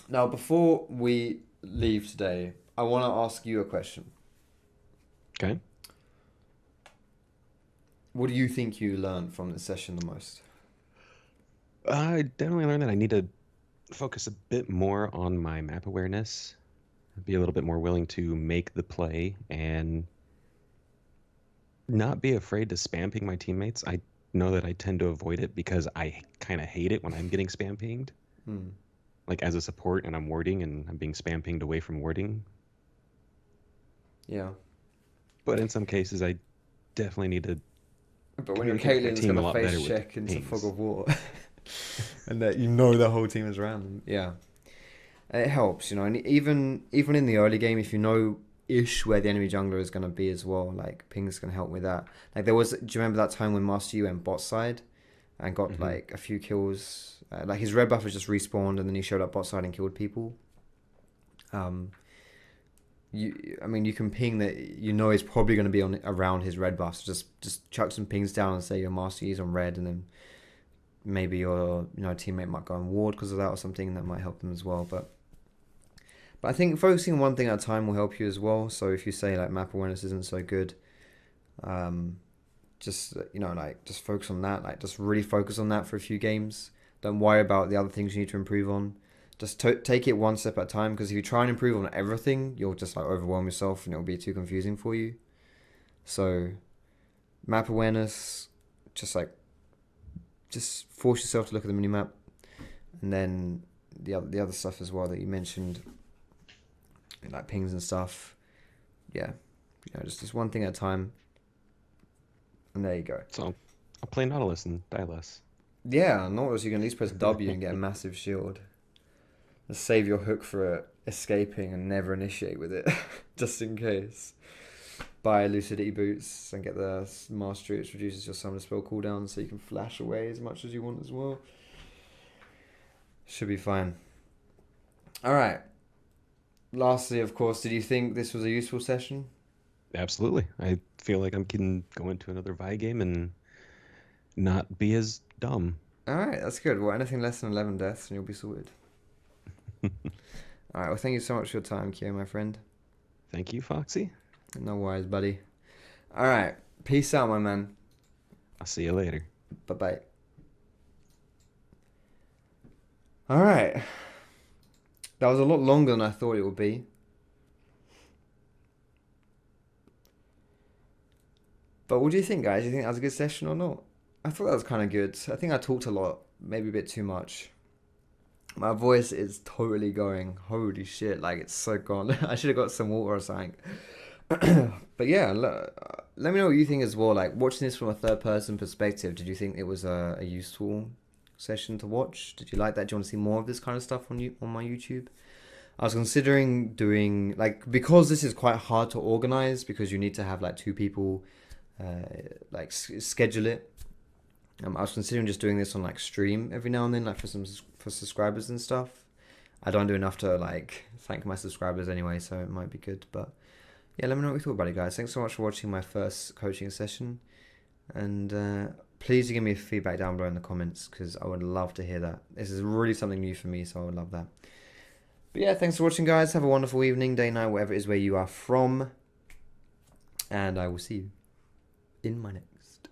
Now, before we leave today, I want to ask you a question. Okay. What do you think you learned from this session the most? I definitely learned that I need to focus a bit more on my map awareness, be a little bit more willing to make the play, and not be afraid to spam ping my teammates. I know that I tend to avoid it because I kind of hate it when I'm getting spam pinged. Hmm. Like as a support and I'm warding and I'm being spam pinged away from warding. Yeah. But in some cases, I definitely need to But when your communicate with my Caitlyn's team going a to lot face better with check into fog pings. of war, and that the whole team is around them. Yeah. It helps, and even in the early game, if you know ish where the enemy jungler is going to be as well, like ping's going to help with that. Like do you remember that time when Master Yi went bot side and got Hmm. like a few kills? Like his red buff was just respawned and then he showed up bot side and killed people. You can ping that he's probably going to be on around his red buff. So just chuck some pings down and say your Master Yi's on red, and then maybe your teammate might go on ward because of that or something, and that might help them as well. But But I think focusing on one thing at a time will help you as well. So if you say like map awareness isn't so good, um, just like just focus on that. Like just really focus on that for a few games. Don't worry about the other things you need to improve on. Just take it one step at a time. Because if you try and improve on everything, you'll just like overwhelm yourself and it'll be too confusing for you. So map awareness, just force yourself to look at the minimap, and then the other stuff as well that you mentioned, like pings and stuff. Yeah, just one thing at a time. And there you go. So I'll play Nautilus and die less. Yeah, Nautilus, you can at least press W and get a massive shield. Just save your hook for escaping and never initiate with it, just in case. Buy Lucidity Boots and get the Mastery, which reduces your summon spell cooldown so you can flash away as much as you want as well. Should be fine. Alright. Lastly, of course, did you think this was a useful session? Absolutely. I feel like I can go into another Vi game and not be as dumb. Alright, that's good. Well, anything less than 11 deaths and you'll be sorted. Alright, well, thank you so much for your time, Kyo, my friend. Thank you, Foxy. No worries, buddy. Alright, peace out, my man. I'll see you later. Bye-bye. Alright. That was a lot longer than I thought it would be. But what do you think, guys? Do you think that was a good session or not? I thought that was kind of good. I think I talked a lot, maybe a bit too much. My voice is totally going. Holy shit, like it's so gone. I should have got some water or something. But yeah, let me know what you think as well. Like watching this from a third person perspective, did you think it was a useful session to watch? Did you like that? Do you want to see more of this kind of stuff on my YouTube? I was considering doing because this is quite hard to organize because you need to have like two people schedule it. I was considering just doing this on like stream every now and then, like for subscribers and stuff. I don't do enough to like thank my subscribers anyway, so it might be good. But yeah, let me know what you thought about it, guys. Thanks so much for watching my first coaching session, and please give me feedback down below in the comments because I would love to hear that. This is really something new for me, so I would love that. But yeah, thanks for watching, guys. Have a wonderful evening, day, night, whatever it is where you are from, and I will see you in my next